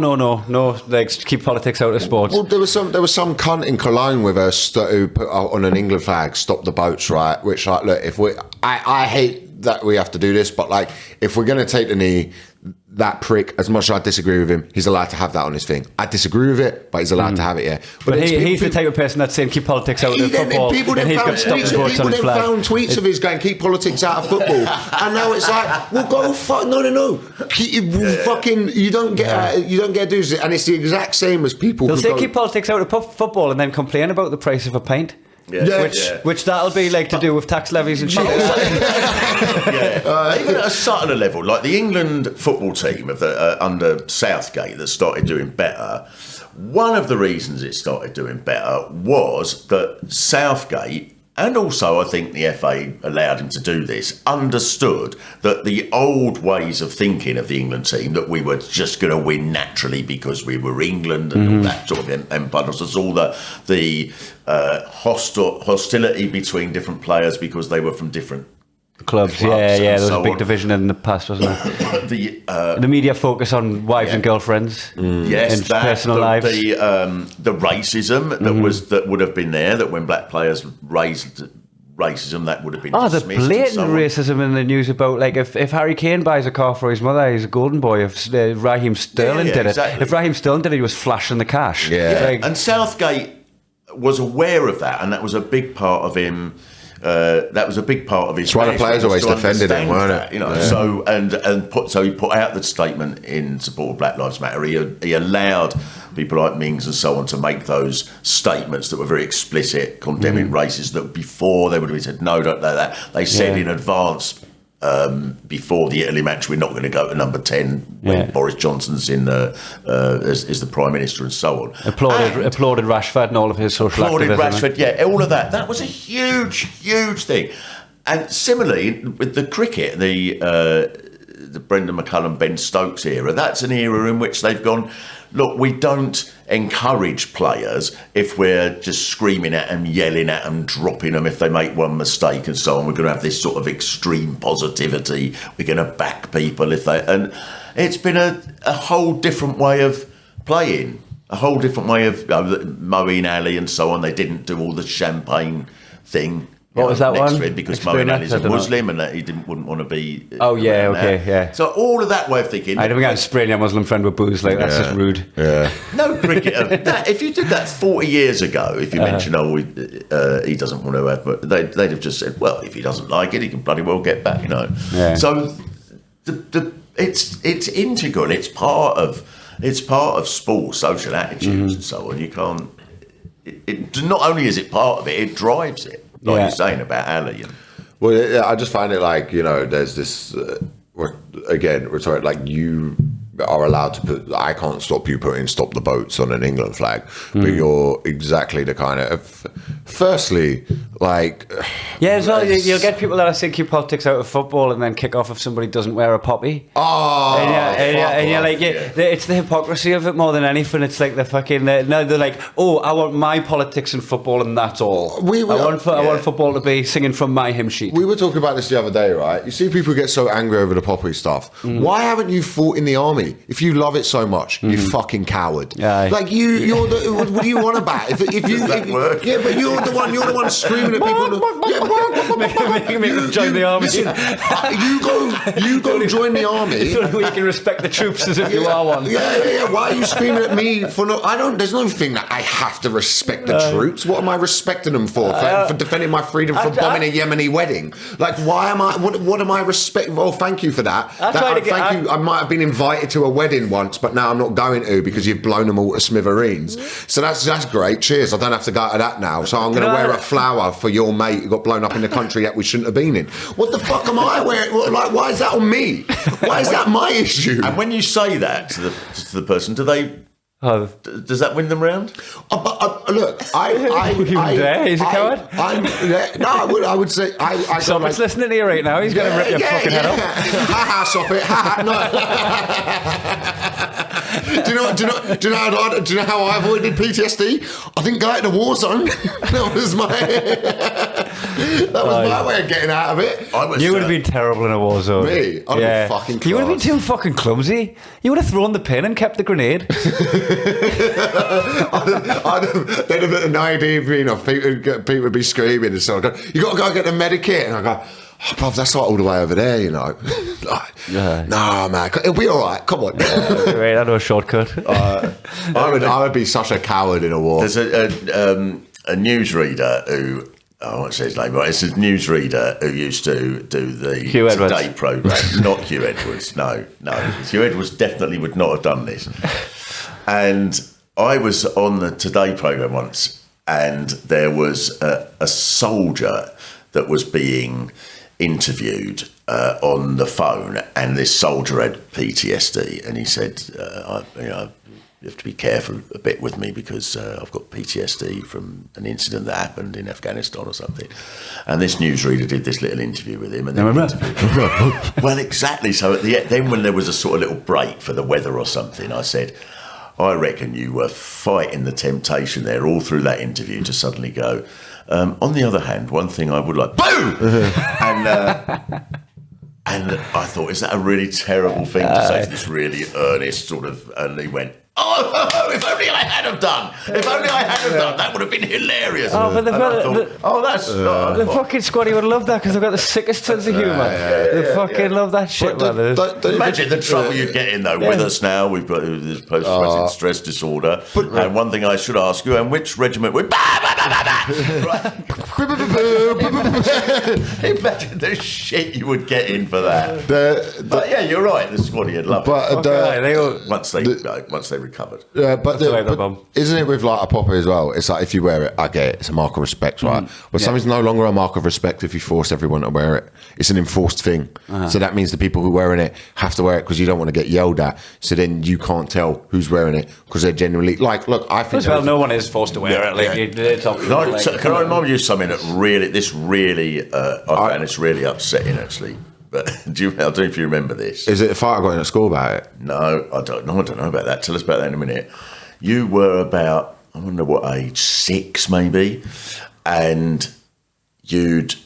[SPEAKER 2] like keep politics out of sports.
[SPEAKER 1] Well, there was some cunt in Cologne with us who put out on an England flag, "Stop the boats," right? Which, like, look, I hate that we have to do this, but like, if we're going to take the knee, that prick, as much as I disagree with him, he's allowed to have that on his thing. I disagree with it, but he's allowed to have it, yeah.
[SPEAKER 2] But he's the type of person that's saying keep politics out of football.
[SPEAKER 1] People then found tweets of his going, keep politics out of football. And now it's like, well, go fuck, no. Fucking, you don't get to do this. And it's the exact same as people.
[SPEAKER 2] They'll say keep politics out of football and then complain about the price of a pint. Which that'll be like to do with tax levies and shit.
[SPEAKER 3] Even at a subtler level, like the England football team of under Southgate that started doing better. One of the reasons it started doing better was that Southgate, and also I think the FA allowed him to do this, understood that the old ways of thinking of the England team, that we were just going to win naturally because we were England and all that sort of empire, all the hostility between different players because they were from different
[SPEAKER 2] clubs. There was a big division in the past, wasn't there? The media focus on wives and girlfriends,
[SPEAKER 3] yes,
[SPEAKER 2] and personal lives.
[SPEAKER 3] The racism that would have been there, that when black players raised racism, that would have been
[SPEAKER 2] the blatant racism in the news about, like, if Harry Kane buys a car for his mother, he's a golden boy. If Raheem Sterling did it, if Raheem Sterling did it, he was flashing the cash.
[SPEAKER 3] And Southgate was aware of that, and that was a big part of him. That was a big part of his.
[SPEAKER 1] That's why the players always defended him, weren't it?
[SPEAKER 3] You know, so he put out the statement in support of Black Lives Matter. He allowed people like Mings and so on to make those statements that were very explicit, condemning racism. That before they would have said no, don't do that. They said in advance. Before the Italy match, we're not going to go to number 10 when Boris Johnson's in as the Prime Minister and so on.
[SPEAKER 2] Applauded Rashford and all of his social activism.
[SPEAKER 3] Rashford, all of that. That was a huge thing. And similarly, with the cricket, the Brendan McCullum, Ben Stokes era, that's an era in which they've gone, look, we don't encourage players if we're just screaming at them, yelling at them, dropping them if they make one mistake and so on. We're going to have this sort of extreme positivity. We're going to back people if they... And it's been a whole different way of playing, a whole different way of Moeen Ali and so on. They didn't do all the champagne thing.
[SPEAKER 2] What was that one?
[SPEAKER 3] Because Moeen Ali's a Muslim and that he wouldn't want to be.
[SPEAKER 2] So
[SPEAKER 3] all of that way of thinking.
[SPEAKER 2] I don't think I'd spraying your Muslim friend with booze, like that's just rude.
[SPEAKER 1] Yeah.
[SPEAKER 3] No cricketer. If you did that 40 years ago, if you mentioned, he doesn't want to have, but they'd have just said, well, if he doesn't like it, he can bloody well get back,
[SPEAKER 2] Yeah.
[SPEAKER 3] So it's integral. It's part of sport, social attitudes and so on. You can't. It not only is it part of it, it drives it. Like you're saying about Ali.
[SPEAKER 1] Well, I just find it like, there's this, we're talking like you are allowed to put, I can't stop you putting "Stop the Boats" on an England flag, but you're exactly the kind of, firstly, like...
[SPEAKER 2] Yeah, so you'll get people that are saying keep politics out of football and then kick off if somebody doesn't wear a poppy. And you're like, it's the hypocrisy of it more than anything. It's like they're like, I want my politics in football and that's all. I want football to be singing from my hymn sheet.
[SPEAKER 1] We were talking about this the other day, right? You see people get so angry over the poppy stuff. Why haven't you fought in the army? If you love it so much, you fucking coward.
[SPEAKER 2] Yeah.
[SPEAKER 1] Like what do you want about? If you
[SPEAKER 3] work?
[SPEAKER 1] Yeah, but you're the one screaming at people.
[SPEAKER 2] Make them join the army.
[SPEAKER 1] Listen, you go join the army.
[SPEAKER 2] So we can respect the troops as if you are one.
[SPEAKER 1] Yeah. Why are you screaming at me for no? There's no thing that I have to respect the troops. What am I respecting them for? For defending my freedom from bombing a Yemeni wedding? Like, why am I? What am I respecting? Well, thank you for that. Thank you. I might have been invited to a wedding once, but now I'm not going to because you've blown them all to smithereens. So that's great. Cheers. I don't have to go to that now. So I'm going to wear a flower for your mate who got blown up in the country that we shouldn't have been in. What the fuck am I wearing? Like, why is that on me? Why is that my issue?
[SPEAKER 3] And when you say that to the person, do they? Does that win them round?
[SPEAKER 1] Look,
[SPEAKER 2] He's a coward.
[SPEAKER 1] I would say I
[SPEAKER 2] Someone's listening to you right now. He's going to rip your fucking head off.
[SPEAKER 1] Ha, stop it. Ha, no. Do you know how I avoided PTSD? I didn't go out in a war zone. That was my way of getting out of it.
[SPEAKER 2] You would have been terrible in a war zone.
[SPEAKER 1] Me? I'd have been fucking class.
[SPEAKER 2] You would have been too fucking clumsy. You would have thrown the pin and kept the grenade.
[SPEAKER 1] Then a bit of idea, people would be screaming and so on. You got to go get the medikit, and I go, oh, bruv, that's like all the way over there, you know. Nah, man, it'll be all right. Come on.
[SPEAKER 2] Right, I know a shortcut.
[SPEAKER 1] I would be such a coward in a war.
[SPEAKER 3] There's a newsreader who. Oh, what's his name? Right, it's a newsreader who used to do the Today programme. Not Hugh Edwards. No. Hugh Edwards definitely would not have done this. And I was on the Today programme once, and there was a soldier that was being interviewed on the phone, and this soldier had PTSD, and he said, you have to be careful a bit with me because I've got PTSD from an incident that happened in Afghanistan or something. And this newsreader did this little interview with him. And then well, exactly. So at the end, then when there was a sort of little break for the weather or something, I said, I reckon you were fighting the temptation there all through that interview to suddenly go, on the other hand, one thing I would like, boom! And I thought, is that a really terrible thing to say to this really earnest sort of, and he went, oh, if only I had have done. If only I had have done. That would have been hilarious.
[SPEAKER 2] Oh, but the
[SPEAKER 3] the
[SPEAKER 2] fucking squaddy would love that because they've got the sickest sense of humour. They fucking love that shit, man.
[SPEAKER 3] Imagine the trouble you'd get in, though. With us now, we've got this post-traumatic stress disorder. And one thing I should ask you, and which regiment would... Imagine the shit you would get in for that. But yeah, you're right. The squaddy would love it. Once they recovered.
[SPEAKER 1] But isn't it with like a popper as well? It's like if you wear it, I get it. It's a mark of respect, right? But something's no longer a mark of respect if you force everyone to wear it. It's an enforced thing. So that means the people who are wearing it have to wear it because you don't want to get yelled at. So then you can't tell who's wearing it because they're genuinely like, look, I think.
[SPEAKER 2] Well, no one is forced to wear it.
[SPEAKER 3] Can I remind you something that I found this really upsetting actually. But I don't know if you remember this.
[SPEAKER 1] Is it a fight I got in at school about it?
[SPEAKER 3] No, I don't know about that. Tell us about that in a minute. You were about, I wonder what age, 6 maybe, and you'd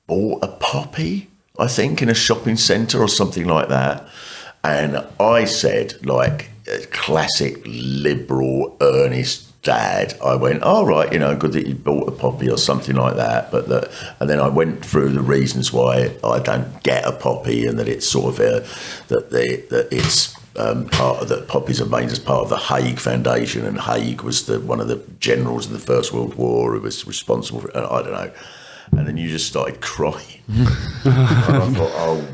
[SPEAKER 3] bought a poppy, I think, in a shopping centre or something like that. And I said, like, a classic liberal, earnest dad, I went, right, good that you bought a poppy or something like that. And then I went through the reasons why I don't get a poppy, and that it's sort of that poppies are made as part of the Haig Foundation, and Haig was one of the generals in the First World War who was responsible for it. I don't know. And then you just started crying. And I thought,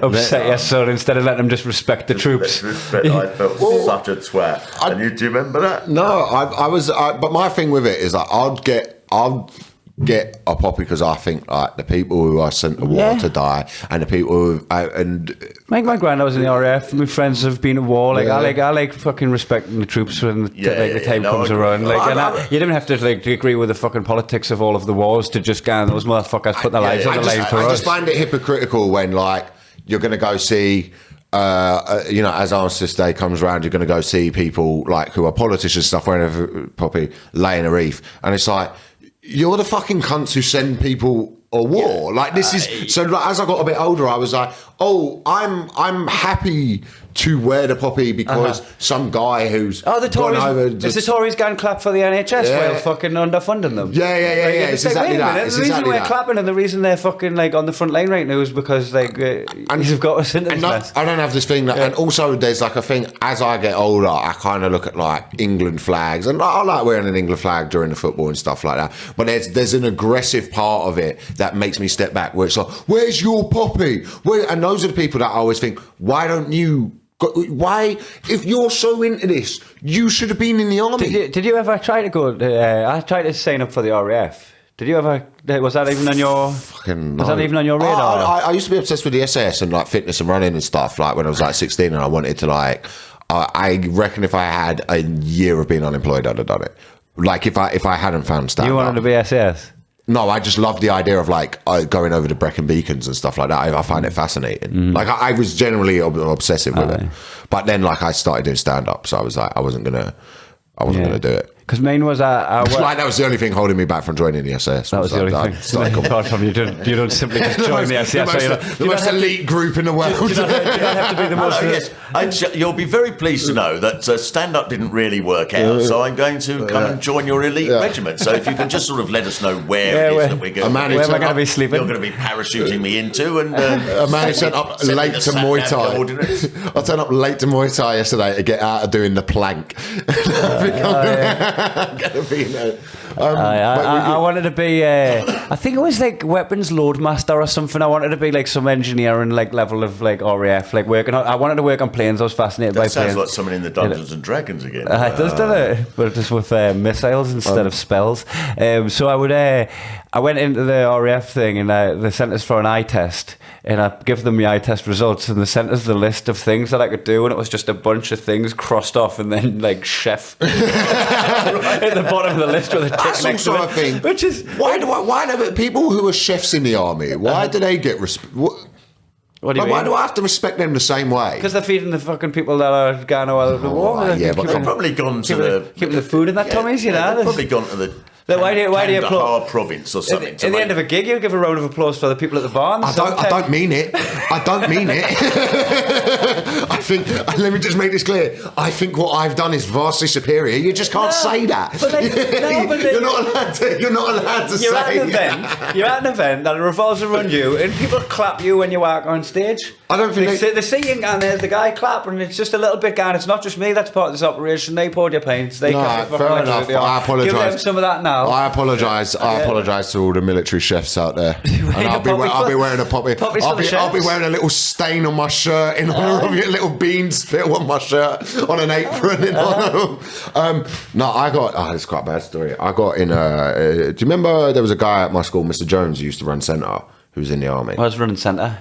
[SPEAKER 2] upset your son instead of letting him just respect the troops.
[SPEAKER 3] I felt such a twat. Do you remember that?
[SPEAKER 1] No, I was. But my thing with it is that I'll get a poppy because I think like the people who are sent to war to die, and the people who
[SPEAKER 2] my granddad was in the RAF. My friends have been at war. Like I like fucking respecting the troops when the time comes around. Like, you don't have to agree with the fucking politics of all of the wars to just go, those motherfuckers put their lives on the line for us.
[SPEAKER 1] I just find it hypocritical when like you're going to go see. As Armistice Day comes around, you're going to go see people like who are politicians and stuff wearing a poppy, laying a wreath, and it's like. You're the fucking cunts who send people a war. Yeah. Like this is so. Like, as I got a bit older, I was like, I'm happy to wear the poppy because some guy who's
[SPEAKER 2] the Tories. It's the Tories going clap for the NHS while fucking underfunding them.
[SPEAKER 1] Yeah. It's exactly that.
[SPEAKER 2] The reason we're clapping and the reason they're fucking like on the front line right now is because like you've got us into this mess.
[SPEAKER 1] I don't have this thing that, and also there's like a thing as I get older, I kind of look at like England flags, and I like wearing an England flag during the football and stuff like that. But there's an aggressive part of it that makes me step back, where it's like, where's your poppy? And those are the people that I always think, why don't you? Why, if you're so into this, you should have been in the army.
[SPEAKER 2] Did you ever try to go? I tried to sign up for the RAF. Did you ever? Was that even on your?
[SPEAKER 1] Fucking
[SPEAKER 2] was that even on your radar?
[SPEAKER 1] I used to be obsessed with the SAS and like fitness and running and stuff. Like when I was like 16, and I wanted to like. I reckon if I had a year of being unemployed, I'd have done it. Like if I hadn't found stand-up.
[SPEAKER 2] You wanted to be SAS?
[SPEAKER 1] No, I just love the idea of like going over to Brecon Beacons and stuff like that. I find it fascinating. Like I was generally obsessive with it, but then like I started doing stand up, so I was like, I wasn't gonna do it.
[SPEAKER 2] Because mine was
[SPEAKER 1] like that was the only thing holding me back from joining the SAS.
[SPEAKER 2] That was the only thing. Apart from you don't simply just join the SAS.
[SPEAKER 1] The most elite group in the world.
[SPEAKER 2] You don't have to be the most.
[SPEAKER 3] You'll be very pleased to know that stand-up didn't really work out, so I'm going to come and join your elite regiment. So if you can just sort of let us know where it is that we're going.
[SPEAKER 2] Where am I going to be sleeping?
[SPEAKER 3] You're going to be parachuting me into, and
[SPEAKER 1] a man who turned up late to Muay Thai. I turned up late to Muay Thai yesterday to get out of doing the plank.
[SPEAKER 2] I wanted to be I think it was like weapons loadmaster or something. I wanted to be like some engineering like level of like RAF, like working on, I wanted to work on planes. I was fascinated by planes.
[SPEAKER 3] That sounds like someone in the Dungeons and Dragons again.
[SPEAKER 2] It does, doesn't it? But just with missiles instead of spells. So I went into the RAF thing, and they sent us for an eye test, and I give them the eye test results, and they sent us the list of things that I could do, and it was just a bunch of things crossed off, and then like chef at the bottom of the list with a tick next to it.
[SPEAKER 1] Thing.
[SPEAKER 2] Which is
[SPEAKER 1] why do people who are chefs in the army? Why do they get respect?
[SPEAKER 2] What do you mean?
[SPEAKER 1] Why do I have to respect them the same way?
[SPEAKER 2] Because they're feeding the fucking people that are going out of the war.
[SPEAKER 1] Yeah, but
[SPEAKER 3] they've probably gone to
[SPEAKER 2] keeping the food in their tummies, you know.
[SPEAKER 3] They've probably gone to the
[SPEAKER 2] why do you applaud?
[SPEAKER 3] Province or something.
[SPEAKER 2] At the end of a gig, you give a round of applause for the people at the barn.
[SPEAKER 1] I don't mean it. I don't mean it. I think. Let me just make this clear. I think what I've done is vastly superior. You just can't say that. You're not allowed to. You're not allowed to say that.
[SPEAKER 2] You're at an event that revolves around you, and people clap you when you walk on stage.
[SPEAKER 1] I don't think
[SPEAKER 2] they see you, and there's the guy clapping, and it's just a little bit going. It's not just me that's part of this operation. They poured your paints. They
[SPEAKER 1] fair enough. I apologise.
[SPEAKER 2] Give them some of that now.
[SPEAKER 1] I apologise. I apologise to all the military chefs out there. And I'll be wearing a poppy. I'll be wearing a little stain on my shirt in honour of your little bean spill on my shirt on an apron in honour of. No, I got. It's quite a bad story. I got in. Do you remember there was a guy at my school, Mr. Jones, who used to run centre, who was in the army.
[SPEAKER 2] I was running centre.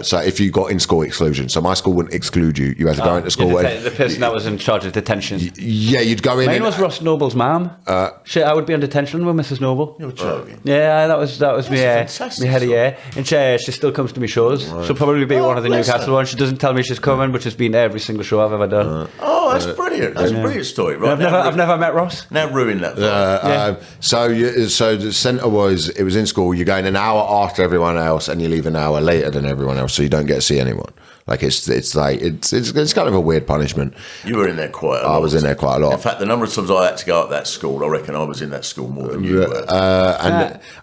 [SPEAKER 1] So if you got in school exclusion, so my school wouldn't exclude you. You had to go into school.
[SPEAKER 2] The person that was in charge of detention.
[SPEAKER 1] Yeah, you'd go in.
[SPEAKER 2] Mine was Ross Noble's mum. I would be on detention with Mrs. Noble.
[SPEAKER 3] You're joking.
[SPEAKER 2] Yeah, that was me head of year. And she still comes to me shows. Right. She'll probably be one of the Newcastle ones. She doesn't tell me she's coming, but she's been to every single show I've ever done.
[SPEAKER 3] Oh, that's brilliant. That's a brilliant story. Right,
[SPEAKER 2] I've never met Ross.
[SPEAKER 3] Now ruin that.
[SPEAKER 1] So the centre was in school. You go in an hour after everyone else, and you leave an hour later than everyone else, so you don't get to see anyone. Like it's kind of a weird punishment.
[SPEAKER 3] You were in there quite a lot.
[SPEAKER 1] I was in there quite a lot.
[SPEAKER 3] In fact, the number of times I had to go up that school, I reckon I was in that school more than you were.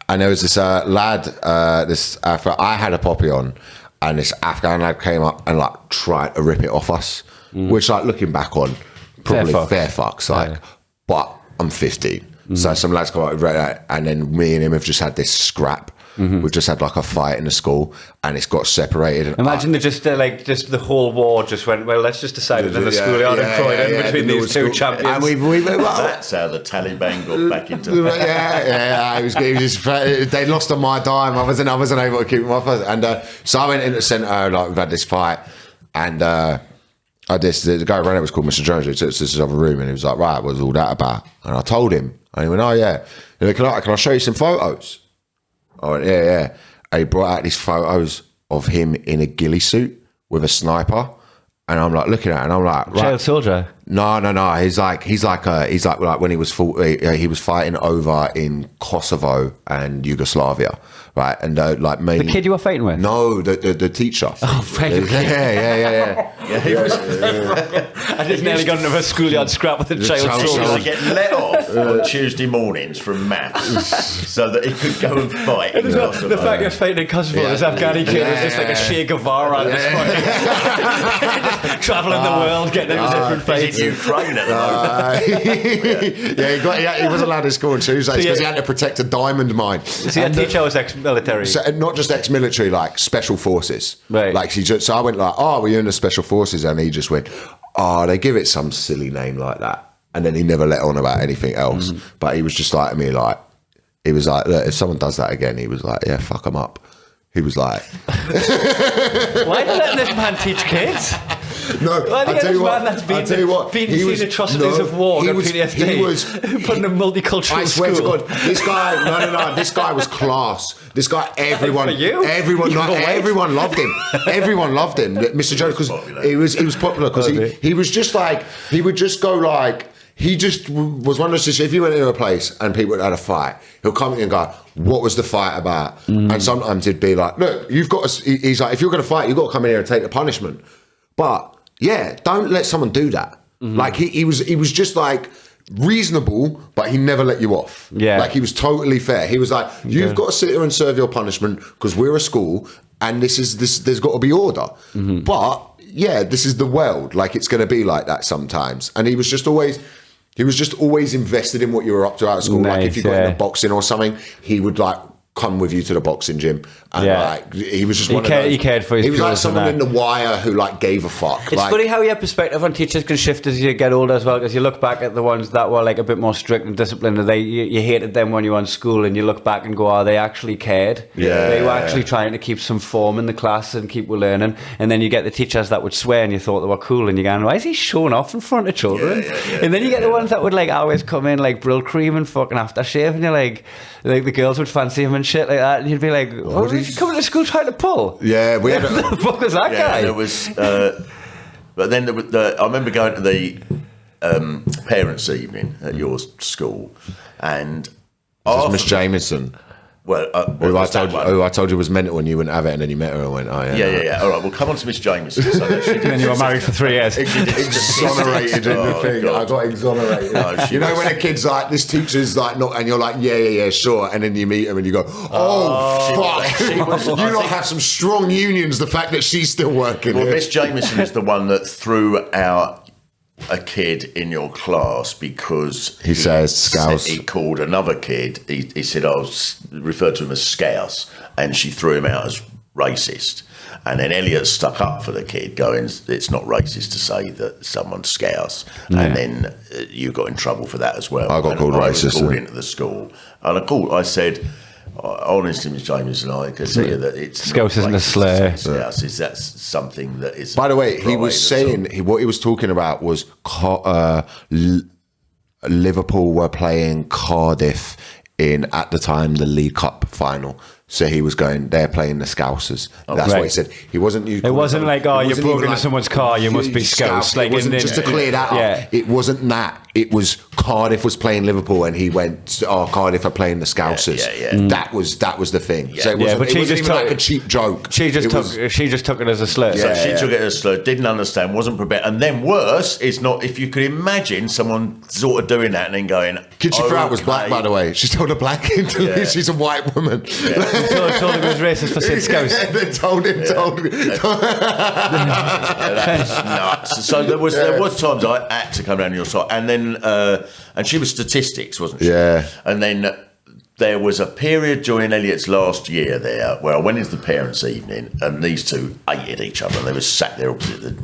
[SPEAKER 1] And there was this lad. I had a poppy on, and this Afghan lad came up and like tried to rip it off us. Which, like looking back on, probably fair fucks. But I'm 15, so some lads come up, and then me and him have just had this scrap. We've just had like a fight in the school, and it's got separated.
[SPEAKER 2] Imagine just the whole war just went, well, let's just decide it in the schoolyard in Croydon between these two champions.
[SPEAKER 1] And
[SPEAKER 3] that's how the Taliban got back into
[SPEAKER 1] it. They lost on my dime. I wasn't able to keep them off. And so I went into the centre, like we've had this fight, and the guy running it was called Mr. Jones. He took us to this other room, and he was like, right, what's all that about? And I told him, and he went, oh yeah. He went, can I show you some photos? I went, yeah. And he brought out these photos of him in a ghillie suit with a sniper, and I'm like looking at it, and I'm like, right.
[SPEAKER 2] Child soldier.
[SPEAKER 1] No. He's like when he was fighting over in Kosovo and Yugoslavia, right? And like me,
[SPEAKER 2] the kid you were fighting with?
[SPEAKER 1] No, the teacher.
[SPEAKER 2] Oh, right.
[SPEAKER 1] Yeah.
[SPEAKER 2] I just nearly got into a schoolyard scrap with a child soldier.
[SPEAKER 3] To get let off on Tuesday mornings from maths so that he could go and fight.
[SPEAKER 2] The fact you're fighting in Kosovo, this Afghani kid is just like a Che Guevara at this point. Traveling the world, getting into different fights.
[SPEAKER 3] Ukraine at the moment.
[SPEAKER 1] He wasn't allowed to score on Tuesdays because he had to protect a diamond mine.
[SPEAKER 2] See, a teacher was ex-military.
[SPEAKER 1] So, not just ex-military, like special forces.
[SPEAKER 2] Right.
[SPEAKER 1] Like so I went like, oh, were you in the special forces? And he just went, oh, they give it some silly name like that. And then he never let on about anything else. But he was just like to me, like, he was like, look, if someone does that again, he was like, yeah, fuck them up. He was like,
[SPEAKER 2] why are you letting this man teach kids?
[SPEAKER 1] No,
[SPEAKER 2] Well,
[SPEAKER 1] I tell you what.
[SPEAKER 2] That's been,
[SPEAKER 1] I tell you what.
[SPEAKER 2] Been seen atrocities of war and PTSD.
[SPEAKER 1] He was
[SPEAKER 2] put in a multicultural
[SPEAKER 1] I swear
[SPEAKER 2] school.
[SPEAKER 1] to God, this guy. No. This guy was class. This guy, everyone,
[SPEAKER 2] For you?
[SPEAKER 1] everyone loved him. Everyone loved him, Mr. Jones, because he was popular because he was just like he would just go like. He just was one of those. If you went into a place and people had a fight, he'll come in and go, "What was the fight about?" And sometimes he'd be like, "Look, you've got." He's like, "If you're going to fight, you've got to come in here and take the punishment." But yeah, don't let someone do that. Like he was just like reasonable, but he never let you off.
[SPEAKER 2] Yeah,
[SPEAKER 1] like he was totally fair. He was like, "You've got to sit here and serve your punishment because we're a school, and this. There's got to be order." But yeah, this is the world. Like it's going to be like that sometimes. And he was just always invested in what you were up to out of school.
[SPEAKER 2] Nice,
[SPEAKER 1] like if you got into boxing or something, he would like come with you to the boxing gym. And like he was just one of those.
[SPEAKER 2] He cared for his.
[SPEAKER 1] He was like someone in The Wire who like gave a fuck.
[SPEAKER 2] It's funny how your perspective on teachers can shift as you get older as well, because you look back at the ones that were like a bit more strict and disciplined, and you hated them when you were in school, and you look back and go, oh, they actually cared.
[SPEAKER 1] Yeah,
[SPEAKER 2] they were actually trying to keep some form in the class and keep learning. And then you get the teachers that would swear, and you thought they were cool, and you're going, why is he showing off in front of children? And then you get the ones that would like always come in like Brill cream and fucking aftershave, and you're like the girls would fancy him and shit like that, and you'd be like, what is he coming to school trying to pull?
[SPEAKER 1] Yeah, we had
[SPEAKER 2] the fuck was that guy?
[SPEAKER 3] There was, but then I remember going to the parents' evening at your school, and
[SPEAKER 1] Miss Jameson.
[SPEAKER 3] Well,
[SPEAKER 1] who I told you was mental and you wouldn't have it, and then you met her and went, oh yeah.
[SPEAKER 3] Yeah. All right, well, come on to Miss Jameson. So that
[SPEAKER 2] and then you were married for 3 years.
[SPEAKER 1] Exonerated in the thing. God. I got exonerated. No, you know when a kid's like, this teacher's like, not, and you're like, yeah, sure, and then you meet her and you go, fuck. You lot have some strong unions, the fact that she's still working.
[SPEAKER 3] Well, Miss Jameson is the one that threw out a kid in your class because
[SPEAKER 1] he says Scouse.
[SPEAKER 3] He called another kid. He said I was referred to him as Scouse, and she threw him out as racist. And then Elliot stuck up for the kid, going, "It's not racist to say that someone's Scouse." Yeah. And then you got in trouble for that as well.
[SPEAKER 1] I got called racist. I was
[SPEAKER 3] called into the school, and I said, honestly, Miss James and I can see that it's
[SPEAKER 2] Scouse isn't a slur.
[SPEAKER 3] Scouse is that's something that is.
[SPEAKER 1] By the way, he was saying what he was talking about was Liverpool were playing Cardiff at the time the League Cup final. So he was going, they're playing the Scousers. That's what he said. He wasn't.
[SPEAKER 2] It wasn't like, oh, you're broken into someone's car, you must be Scouse. Like,
[SPEAKER 1] it wasn't just to clear that up. It wasn't that. It was Cardiff was playing Liverpool, and he went, oh, Cardiff are playing the Scousers. That was the thing. So it wasn't even like a cheap joke.
[SPEAKER 2] She just took it as a slur.
[SPEAKER 3] So she took it as a slur. Didn't understand. Wasn't prepared. And then worse is not if you could imagine someone sort of doing that and then going.
[SPEAKER 1] Kid she threw out was black, by the way. She told a black kid to leave. She's a white woman.
[SPEAKER 2] Told him he was racist for saying Scouse.
[SPEAKER 1] Then told him.
[SPEAKER 3] That's nuts. So there was times I had to come down to your side, and then and she was statistics, wasn't she?
[SPEAKER 1] Yeah.
[SPEAKER 3] And then there was a period during Elliot's last year there where I went into the parents' evening, and these two hated each other. They were sat there opposite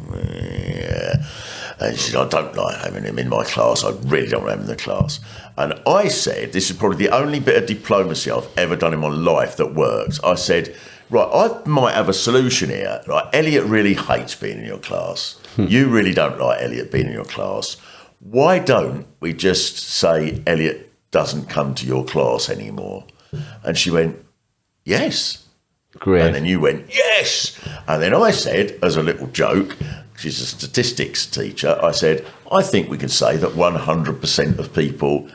[SPEAKER 3] and she said, I don't like having him in my class. I really don't want him in the class. And I said, this is probably the only bit of diplomacy I've ever done in my life that works. I said, right, I might have a solution here. Right, Elliot really hates being in your class. You really don't like Elliot being in your class. Why don't we just say Elliot doesn't come to your class anymore? And she went, yes.
[SPEAKER 2] Great.
[SPEAKER 3] And then you went, yes. And then I said, as a little joke, she's a statistics teacher, I said, I think we can say that 100% of people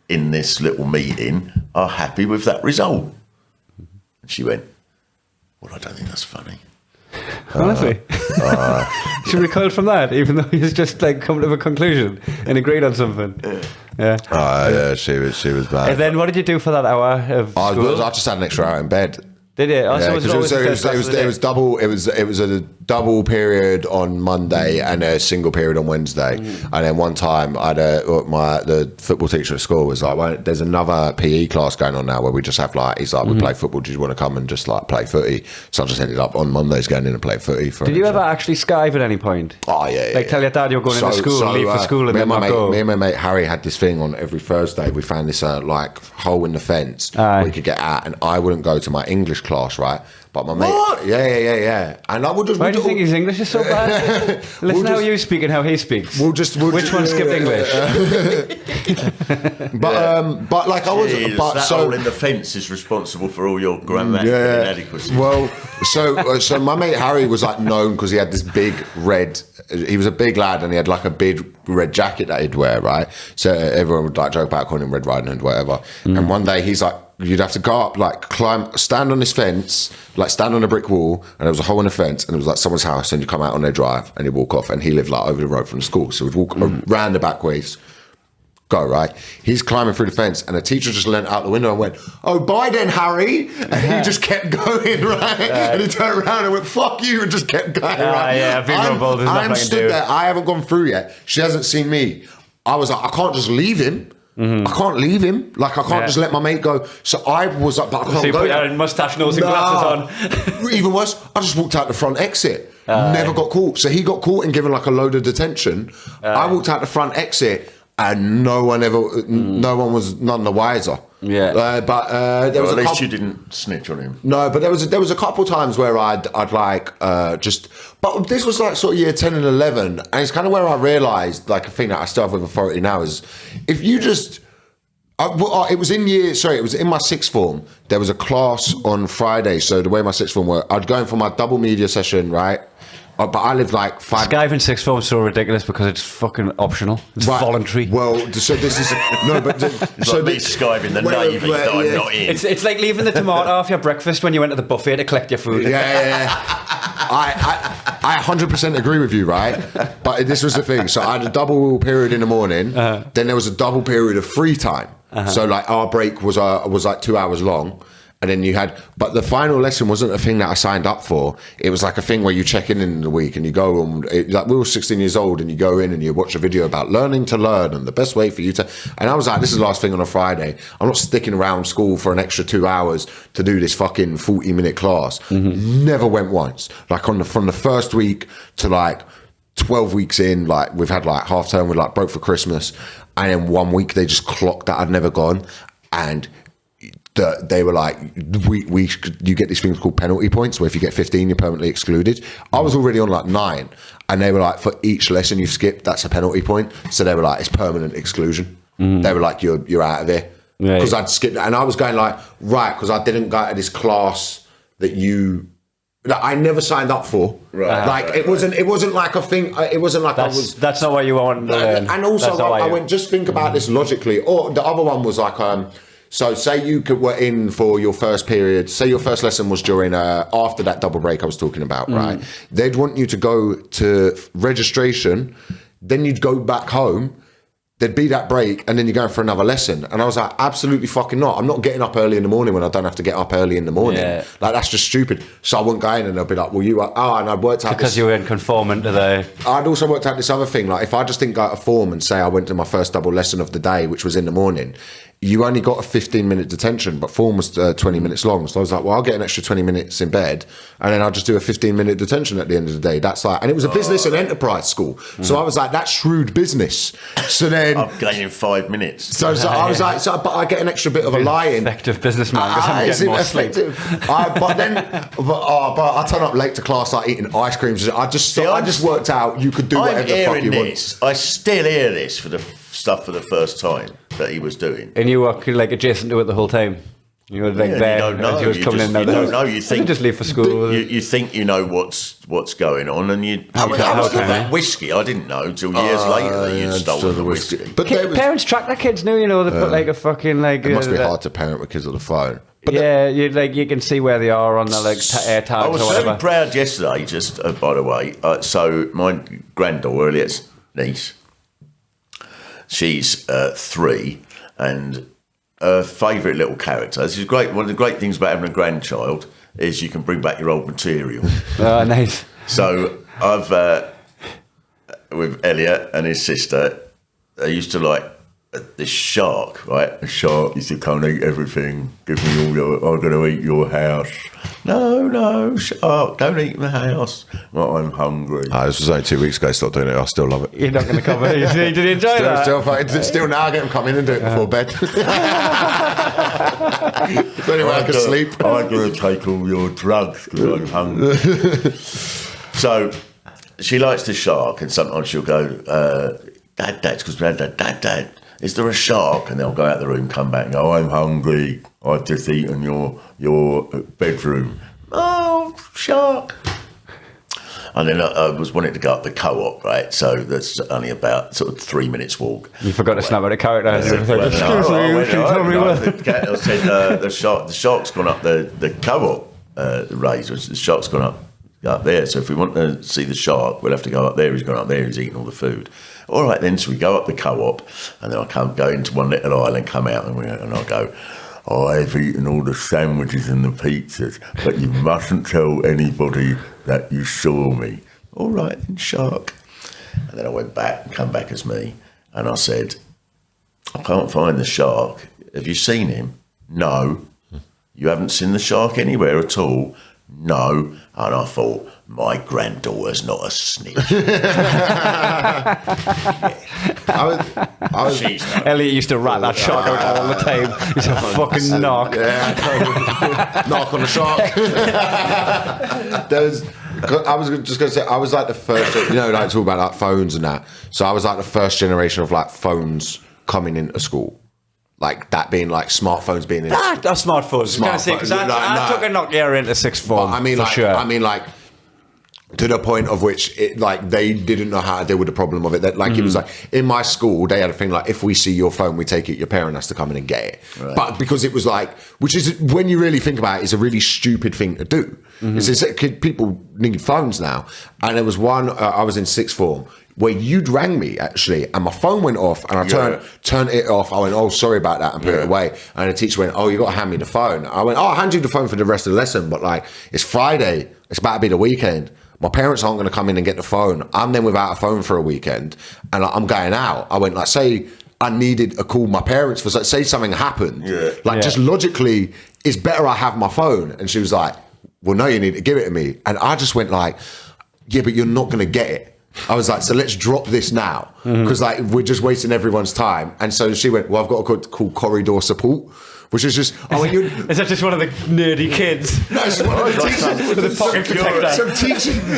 [SPEAKER 3] in this little meeting are happy with that result. And she went, well, I don't think that's funny.
[SPEAKER 2] Honestly, she recoiled from that, even though he's just like come to a conclusion and agreed on something. Yeah.
[SPEAKER 1] She was bad.
[SPEAKER 2] And then what did you do for that hour of school?
[SPEAKER 1] I just had an extra hour in bed.
[SPEAKER 2] Did it? Oh,
[SPEAKER 1] yeah, it was double. It was a double period on Monday and a single period on Wednesday. And then one time, I had the football teacher at school was like, well, "There's another PE class going on now where we just have like, he's like, we play football. Do you want to come and just like play footy?" So I just ended up on Mondays going in and play footy.
[SPEAKER 2] Did you ever actually skive at any point?
[SPEAKER 1] Oh yeah.
[SPEAKER 2] Like tell your dad you're going into school, leave for school, and then not go.
[SPEAKER 1] Me and my mate Harry had this thing on every Thursday. We found this like hole in the fence we could get at, and I wouldn't go to my English class, right? But my mate,
[SPEAKER 3] What?
[SPEAKER 1] yeah. And I would just.
[SPEAKER 2] Why do you think his English is so bad? Listen how you speak and how he speaks. Which one skipped English?
[SPEAKER 1] But like I was,
[SPEAKER 3] Jeez,
[SPEAKER 1] but
[SPEAKER 3] that
[SPEAKER 1] so
[SPEAKER 3] hole in the fence is responsible for all your grammatical inadequacies.
[SPEAKER 1] Well, so my mate Harry was like known because he had this big red. He was a big lad and he had like a big red jacket that he'd wear, right? So everyone would like joke about calling him Red Riding Hood, whatever. And one day he's like, you'd have to go up, like climb, stand on this fence, like stand on a brick wall, and there was a hole in the fence, and it was like someone's house, and you come out on their drive, and you walk off, and he lived like over the road from the school, so we'd walk around the back ways, go, right? He's climbing through the fence, and the teacher just leant out the window and went, "Oh, bye then, Harry," and he just kept going, right? And he turned around and went, "Fuck you," and just kept going, right?
[SPEAKER 2] Yeah, vulnerable, there's nothing I
[SPEAKER 1] I'm
[SPEAKER 2] can
[SPEAKER 1] stood
[SPEAKER 2] do.
[SPEAKER 1] there, I haven't gone through yet, she hasn't seen me. I was like, I can't just leave him. I can't leave him. Like, I can't just let my mate go. So I was like, but I can't
[SPEAKER 2] So you
[SPEAKER 1] go.
[SPEAKER 2] put your mustache, nose, and glasses on.
[SPEAKER 1] Even worse, I just walked out the front exit. Never got caught. So he got caught and given like a load of detention. I walked out the front exit and no one was none the wiser.
[SPEAKER 2] Yeah.
[SPEAKER 1] But there was
[SPEAKER 3] At
[SPEAKER 1] a
[SPEAKER 3] least
[SPEAKER 1] couple,
[SPEAKER 3] you didn't snitch on him.
[SPEAKER 1] no, but there was a couple times where I'd like just, but this was like sort of year 10 and 11, and it's kind of where I realised like a thing that I still have with authority now is if you just. It was in my sixth form. There was a class on Friday, so the way my sixth form worked, I'd go in for my double media session, right? But I lived like 5.
[SPEAKER 2] Skiving sixth form is so ridiculous because it's fucking optional. It's voluntary.
[SPEAKER 1] Well, so this is no, but
[SPEAKER 3] It's like me skiving the Navy that I'm not in.
[SPEAKER 2] It's like leaving the tomato off your breakfast when you went to the buffet to collect your food.
[SPEAKER 1] Yeah. I 100% agree with you, right? But this was the thing. So I had a double period in the morning. Then there was a double period of free time. So like our break was like 2 hours long. And then you had, but the final lesson wasn't a thing that I signed up for. It was like a thing where you check in the week and you go and like we were 16 years old and you go in and you watch a video about learning to learn and the best way for you to. And I was like, this is the last thing on a Friday. I'm not sticking around school for an extra 2 hours to do this fucking 40-minute class. Never went once. Like from the first week to like 12 weeks in, like we've had like half term, we like broke for Christmas, and in 1 week they just clocked that I'd never gone, and they were like, you get these things called penalty points, where if you get 15, you're permanently excluded. I was already on like 9, and they were like, for each lesson you've skipped, that's a penalty point. So they were like, it's permanent exclusion. They were like, you're out of here. Because I'd skipped, and I was going like, right, because I didn't go to this class that I never signed up for. It wasn't like a thing. It wasn't like
[SPEAKER 2] That's not what you want to learn.
[SPEAKER 1] And also, I went, just think about this logically. Or the other one was like, so say you were in for your first period, say your first lesson was during, after that double break I was talking about, right? They'd want you to go to registration, then you'd go back home, there'd be that break, and then you're going for another lesson. And I was like, absolutely fucking not. I'm not getting up early in the morning when I don't have to get up early in the morning.
[SPEAKER 2] Yeah.
[SPEAKER 1] Like, that's just stupid. So I wouldn't go in and they'll be like, well, you are, and I'd worked out
[SPEAKER 2] Because you were in conformant to the...
[SPEAKER 1] I'd also worked out this other thing, like if I just didn't go to a form and say I went to my first double lesson of the day, which was in the morning, you only got a 15-minute detention, but form was 20 minutes long. So I was like, well, I'll get an extra 20 minutes in bed, and then I'll just do a 15-minute detention at the end of the day. That's like, and it was a business and enterprise school. So I was like, that's shrewd business. So then
[SPEAKER 3] I'm gaining 5 minutes.
[SPEAKER 1] So I was like, but I get an extra bit of a lie-in.
[SPEAKER 2] Effective businessman, because I'm getting more sleep.
[SPEAKER 1] But I turn up late to class like eating ice creams. I just worked out you could do whatever the fuck you want.
[SPEAKER 3] I still hear this for the stuff for the first time that he was doing.
[SPEAKER 2] And you were like adjacent to it the whole time. You were like there.
[SPEAKER 3] You don't know.
[SPEAKER 2] You was coming in.
[SPEAKER 3] You don't know. You think
[SPEAKER 2] just leave for school.
[SPEAKER 3] You think you know what's going on, and you.
[SPEAKER 2] How can
[SPEAKER 3] that whiskey? I didn't know until years later that you'd stolen the whiskey.
[SPEAKER 1] But
[SPEAKER 2] parents track their kids now. You know they put like a fucking like.
[SPEAKER 1] It must be hard to parent with kids on the phone.
[SPEAKER 2] But you can see where they are on the like air tags.
[SPEAKER 3] I was
[SPEAKER 2] or whatever.
[SPEAKER 3] so proud yesterday. Just by the way, so my granddaughter, Elliot's niece, she's 3, and her favourite little character. This is great. One of the great things about having a grandchild is you can bring back your old material.
[SPEAKER 2] Oh, nice.
[SPEAKER 3] So I've with Elliot and his sister, they used to like this shark, right? The shark used to come and eat everything. Give me all your. I'm going to eat your house. No, shark, don't eat my house. Well, I'm hungry.
[SPEAKER 1] This was only 2 weeks ago. Stop doing it. I still love it.
[SPEAKER 2] You're not going to come in. Did you enjoy that?
[SPEAKER 1] Still now I get him come in and do it before bed. So anyway, I can sleep.
[SPEAKER 3] I'm going to take all your drugs because I'm hungry. So she likes the shark, and sometimes she'll go, Dad, because Dad, is there a shark? And they'll go out the room, come back and go, I'm hungry. I've just eaten your bedroom. Oh, shark. And then I was wanting to go up the co-op, right? So that's only about sort of 3 minutes walk.
[SPEAKER 2] You forgot to snap at a character.
[SPEAKER 3] I said, the shark's gone up the co-op raise. The shark's gone up there. So if we want to see the shark, we'll have to go up there. He's gone up there. He's eating all the food. All right, then. So we go up the co-op, and then I go into one little aisle and come out, and I go, I've eaten all the sandwiches and the pizzas, but you mustn't tell anybody that you saw me. All right, then, shark. And then I went back and come back as me, and I said, I can't find the shark. Have you seen him? No. You haven't seen the shark anywhere at all? No. And I thought, my granddaughter's not a snitch.
[SPEAKER 2] Elliot used to rat that shark out all the time. He's a fucking knock.
[SPEAKER 1] Knock on the shark. I was just going to say, I was like the first, like talk about like phones and that. So I was like the first generation of like phones coming into school. Like that being like smartphones being in.
[SPEAKER 2] Smartphones. I was going to say, because I took a Nokia into sixth form.
[SPEAKER 1] I mean, to the point of which it, like they didn't know how to deal with the problem of it. That like it was like in my school they had a thing like if we see your phone we take it, your parent has to come in and get it. Right. But because it was like, which is when you really think about it, is a really stupid thing to do. People need phones now, and there was one I was in sixth form where you'd rang me actually, and my phone went off, and I turned it off. I went, oh, sorry about that, and put it away. And the teacher went, oh, you got to hand me the phone. I went, oh, I'll hand you the phone for the rest of the lesson, but like it's Friday, it's about to be the weekend. My parents aren't going to come in and get the phone. I'm then without a phone for a weekend, and like, I'm going out. I went like, say I needed a call my parents for, say something happened. Just logically, it's better I have my phone. And she was like, well, no, you need to give it to me. And I just went like, yeah, but you're not going to get it. I was like, so let's drop this now, because like we're just wasting everyone's time. And so she went, well, I've got to call corridor support, which is just,
[SPEAKER 2] is that just one of the nerdy kids?
[SPEAKER 1] No, it's one of the teachers
[SPEAKER 2] with a pocket protector.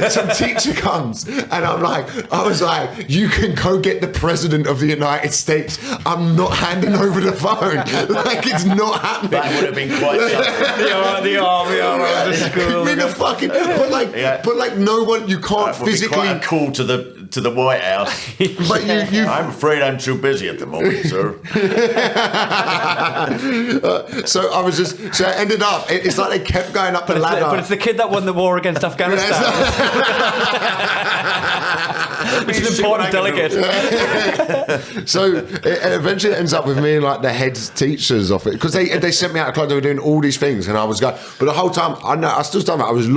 [SPEAKER 1] Some teacher comes, and I was like, you can go get the president of the United States. I'm not handing over the phone. Like it's not happening.
[SPEAKER 3] That would have been quite
[SPEAKER 2] the army around the school.
[SPEAKER 1] But like no one, you can't physically
[SPEAKER 3] quite a call to the White House.
[SPEAKER 1] But you
[SPEAKER 3] I'm afraid I'm too busy at the moment, sir.
[SPEAKER 1] So I was just, so it ended up, it's like they kept going up the ladder.
[SPEAKER 2] But it's the kid that won the war against Afghanistan. It's an important delegate.
[SPEAKER 1] So it eventually ends up with me and like the head teachers of it, because they sent me out of class. They were doing all these things, and I was going, but the whole time I still stand back. I was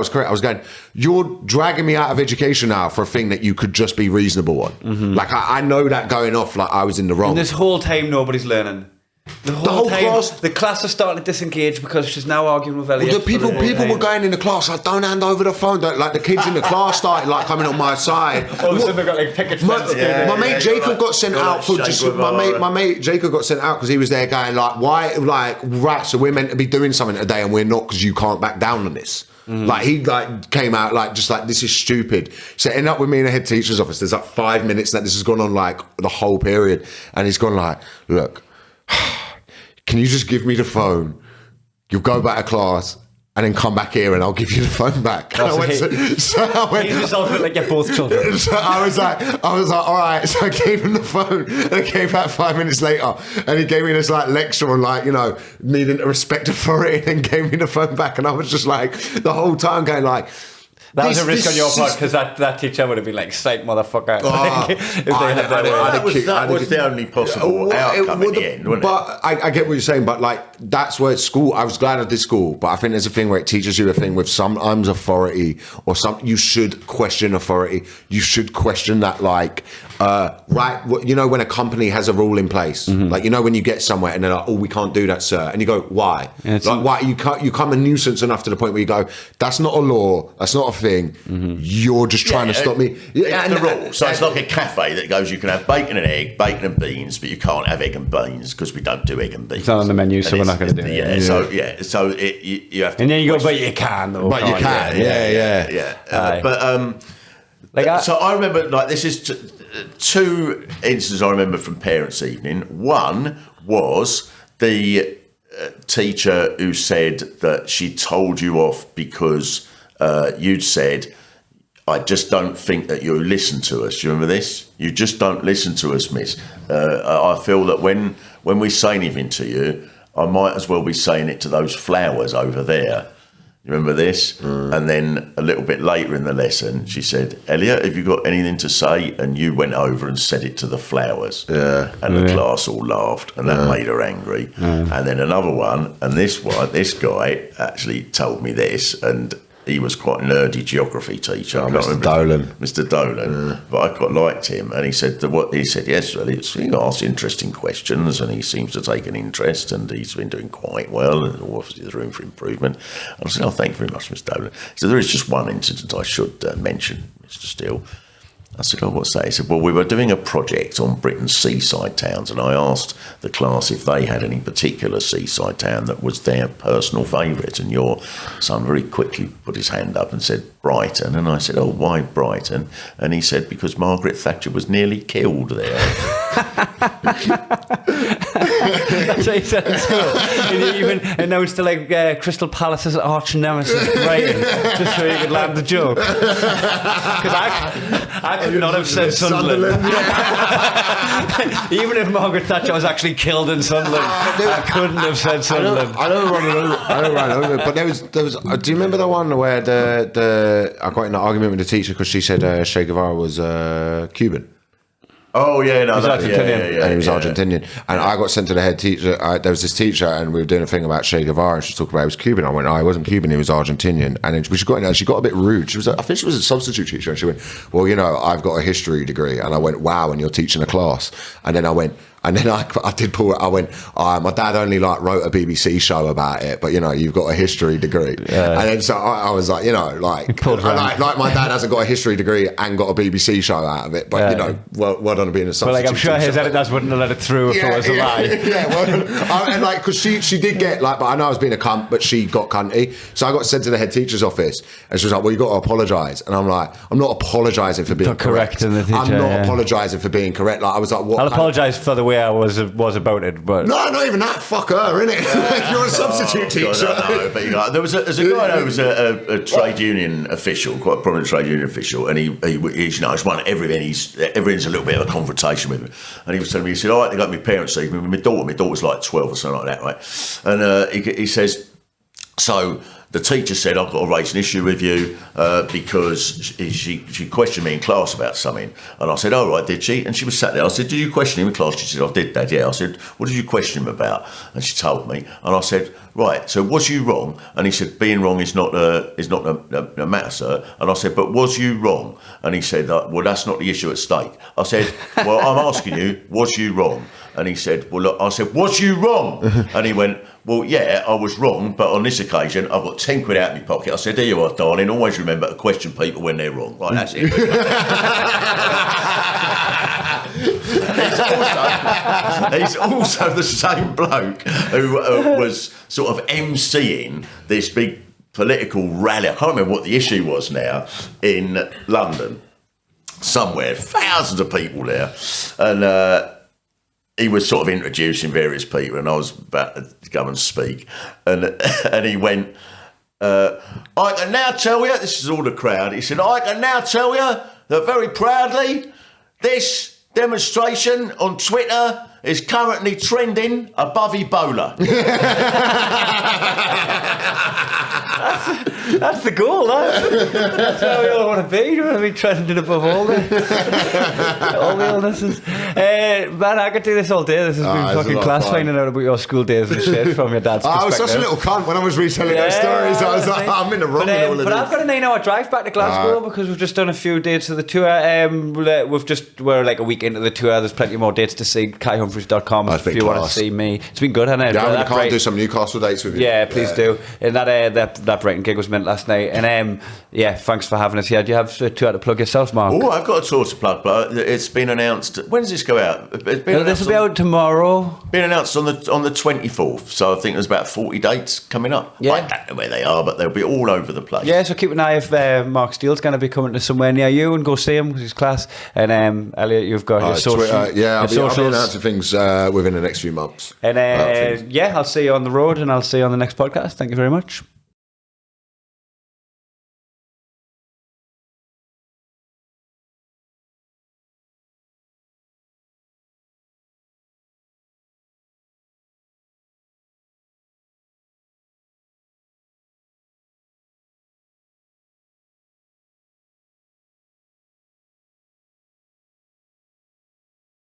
[SPEAKER 1] correct. I was going, you're dragging me out of education now for a thing that you could just be reasonable on. Like I know that going off, like I was in the wrong.
[SPEAKER 2] And this whole time nobody's learning. The whole time, class, the class is starting to disengage because she's now arguing with Elliot.
[SPEAKER 1] Well, people were going in the class like, don't hand over the phone. Like the kids in the class started like coming on my side.
[SPEAKER 2] All of a sudden they got like picket fence.
[SPEAKER 1] My mate Jacob got sent out for just my mate Jacob got sent out because he was there going like, why, like, right? So we're meant to be doing something today and we're not, because you can't back down on this. Like he like came out like just like, this is stupid. So it ended up with me in the head teacher's office. There's like 5 minutes that this has gone on like the whole period, and he's gone like, look, can you just give me the phone? You'll go back to class and then come back here and I'll give you the phone back. And I went,
[SPEAKER 2] he's resolved it like you're both children.
[SPEAKER 1] So I was like, all right. So I gave him the phone, and I came back 5 minutes later, and he gave me this like lecture on like, needing to respect authority, and gave me the phone back. And I was just like, the whole time going like,
[SPEAKER 2] that was a risk on your part, because that teacher would have been like, psych, motherfucker. If they had that way.
[SPEAKER 3] That was the only possible outcome in the end, wasn't it?
[SPEAKER 1] But I get what you're saying, but like, that's where school, I was glad I did school, but I think there's a thing where it teaches you a thing with sometimes authority, or you should question authority. You should question that, like, right, you know, when a company has a rule in place, like, you know, when you get somewhere and they're like, oh, we can't do that, sir. And you go, why?
[SPEAKER 2] Yeah,
[SPEAKER 1] like, why? You come a nuisance enough to the point where you go, that's not a law, that's not a thing. You're just trying to stop me.
[SPEAKER 3] It's the rule. So it's like a cafe that goes, you can have bacon and egg, bacon and beans, but you can't have egg and beans because we don't do egg and beans.
[SPEAKER 2] It's not on the menu, so we're not going to do it.
[SPEAKER 3] Yeah, so you have to.
[SPEAKER 2] And then you go, but you can, though.
[SPEAKER 1] But you can,
[SPEAKER 3] yeah. So I remember, like, this is two instances I remember from parents' evening. One was the teacher who said that she told you off because you'd said, I just don't think that you listen to us. Do you remember this? You just don't listen to us, miss. I feel that when we say anything to you, I might as well be saying it to those flowers over there. You remember this? And then a little bit later in the lesson, she said, Elliot, have you got anything to say? And you went over and said it to the flowers. Yeah. And the class all laughed, and that made her angry. And then another one, and this guy actually told me this, and he was quite a nerdy geography teacher.
[SPEAKER 1] Mr. Dolan.
[SPEAKER 3] Mr. Dolan. But I quite liked him. And he said, yes, well, he asked interesting questions and he seems to take an interest and he's been doing quite well and obviously there's room for improvement. I said, thank you very much, Mr. Dolan. So there is just one incident I should mention, Mr. Steele. I said, what's that? He said, well, we were doing a project on Britain's seaside towns and I asked the class if they had any particular seaside town that was their personal favourite. And your son very quickly put his hand up and said, Brighton. And I said, why Brighton? And he said, because Margaret Thatcher was nearly killed there.
[SPEAKER 2] That's what he said at school. And he even announced to Crystal Palace's arch nemesis Brighton, just so he could land the joke. Because I could not have said Sunderland. Even if Margaret Thatcher was actually killed in Sunderland, I couldn't have said Sunderland.
[SPEAKER 1] I don't run over. But there was. Do you remember the one where I got in an argument with the teacher because she said Che Guevara was Cuban?
[SPEAKER 3] Oh yeah, no,
[SPEAKER 2] and
[SPEAKER 1] he was Argentinian. And I got sent to the head teacher. There was this teacher, and we were doing a thing about Che Guevara, and she was talking about he was Cuban. I went, he wasn't Cuban, he was Argentinian. And then she got in there, she got a bit rude. She was, I think she was a substitute teacher, and she went, well, you know, I've got a history degree. And I went, wow, and you're teaching a class. And then I went. And then I did pull it. I went, my dad only wrote a BBC show about it, but you know, you've got a history degree. Yeah. And then so I was like, you know, like my dad hasn't got a history degree and got a BBC show out of it, but you know, well done being a substitute.
[SPEAKER 2] Well, I'm sure his editors wouldn't have let it through if it was a lie.
[SPEAKER 1] Yeah, well, and because she did get but I know I was being a cunt, but she got cunty, so I got sent to the head teacher's office, and she was like, well, you got to apologise, and I'm like, I'm not apologising for being correct.
[SPEAKER 2] The teacher,
[SPEAKER 1] I'm not apologising for being correct. Like I was like, what?
[SPEAKER 2] I'll apologise for the way I was about it, but
[SPEAKER 1] no, not even that. Fuck her, innit? You're a substitute teacher.
[SPEAKER 3] No, but there's a guy who was a trade union official, quite a prominent trade union official, and he's won everything. Everything's a little bit of a confrontation with him, and he was telling me, he said, "All right, they got my parents' evening with my daughter. My daughter's like 12 or something like that, right?" And he says, so. The teacher said, I've got to raise an issue with you because she questioned me in class about something. And I said, oh, right, did she? And she was sat there. I said, did you question him in class? She said, I did, Dad, yeah. I said, what did you question him about? And she told me. And I said, right, so was you wrong? And he said, being wrong is not a matter, sir. And I said, but was you wrong? And he said, well, that's not the issue at stake. I said, well, I'm asking you, was you wrong? And he said, well, look, I said, was you wrong? And he went, well, yeah, I was wrong, but on this occasion, I've got 10 quid out of my pocket. I said, there you are, darling. Always remember to question people when they're wrong. Right, that's it. He's also the same bloke who was sort of emceeing this big political rally. I can't remember what the issue was now, in London. Somewhere, thousands of people there. And he was sort of introducing various people, and I was about to go and speak. And he went, I can now tell you, this is all the crowd, he said, I can now tell you that very proudly, this demonstration on Twitter is currently trending above Ebola.
[SPEAKER 2] That's the goal, that's where we all want to be. You want to be trending above all the illnesses. Man, I could do this all day. This has been fucking class, finding out about your school days and shit from your dad's perspective.
[SPEAKER 1] I was such a little cunt when I was retelling those stories. I was like, I'm in the wrong.
[SPEAKER 2] But I've got a 9-hour drive back to Glasgow because we've just done a few dates of the tour. We're like a week into the tour. There's plenty more dates to see. KaiHumphries.com if you want to see me. It's been good, hasn't it?
[SPEAKER 1] Yeah, I can't do some Newcastle dates with you.
[SPEAKER 2] Yeah, please do. And that Brighton gig was meant last night. And thanks for having us here. Do you have a tour to plug yourself, Mark?
[SPEAKER 3] Oh, I've got a tour to plug, but it's been announced. When does this go out?
[SPEAKER 2] This will be out tomorrow.
[SPEAKER 3] Been announced on the 24th, so I think there's about 40 dates coming up.
[SPEAKER 2] Yeah.
[SPEAKER 3] I don't know where they are, but they'll be all over the place.
[SPEAKER 2] Yeah, so keep an eye if Mark Steele's going to be coming to somewhere near you, and go see him because he's class. And Elliot, you've got your social.
[SPEAKER 1] I'll be announcing things within the next few months.
[SPEAKER 2] And I'll see you on the road, and I'll see you on the next podcast. Thank you very much.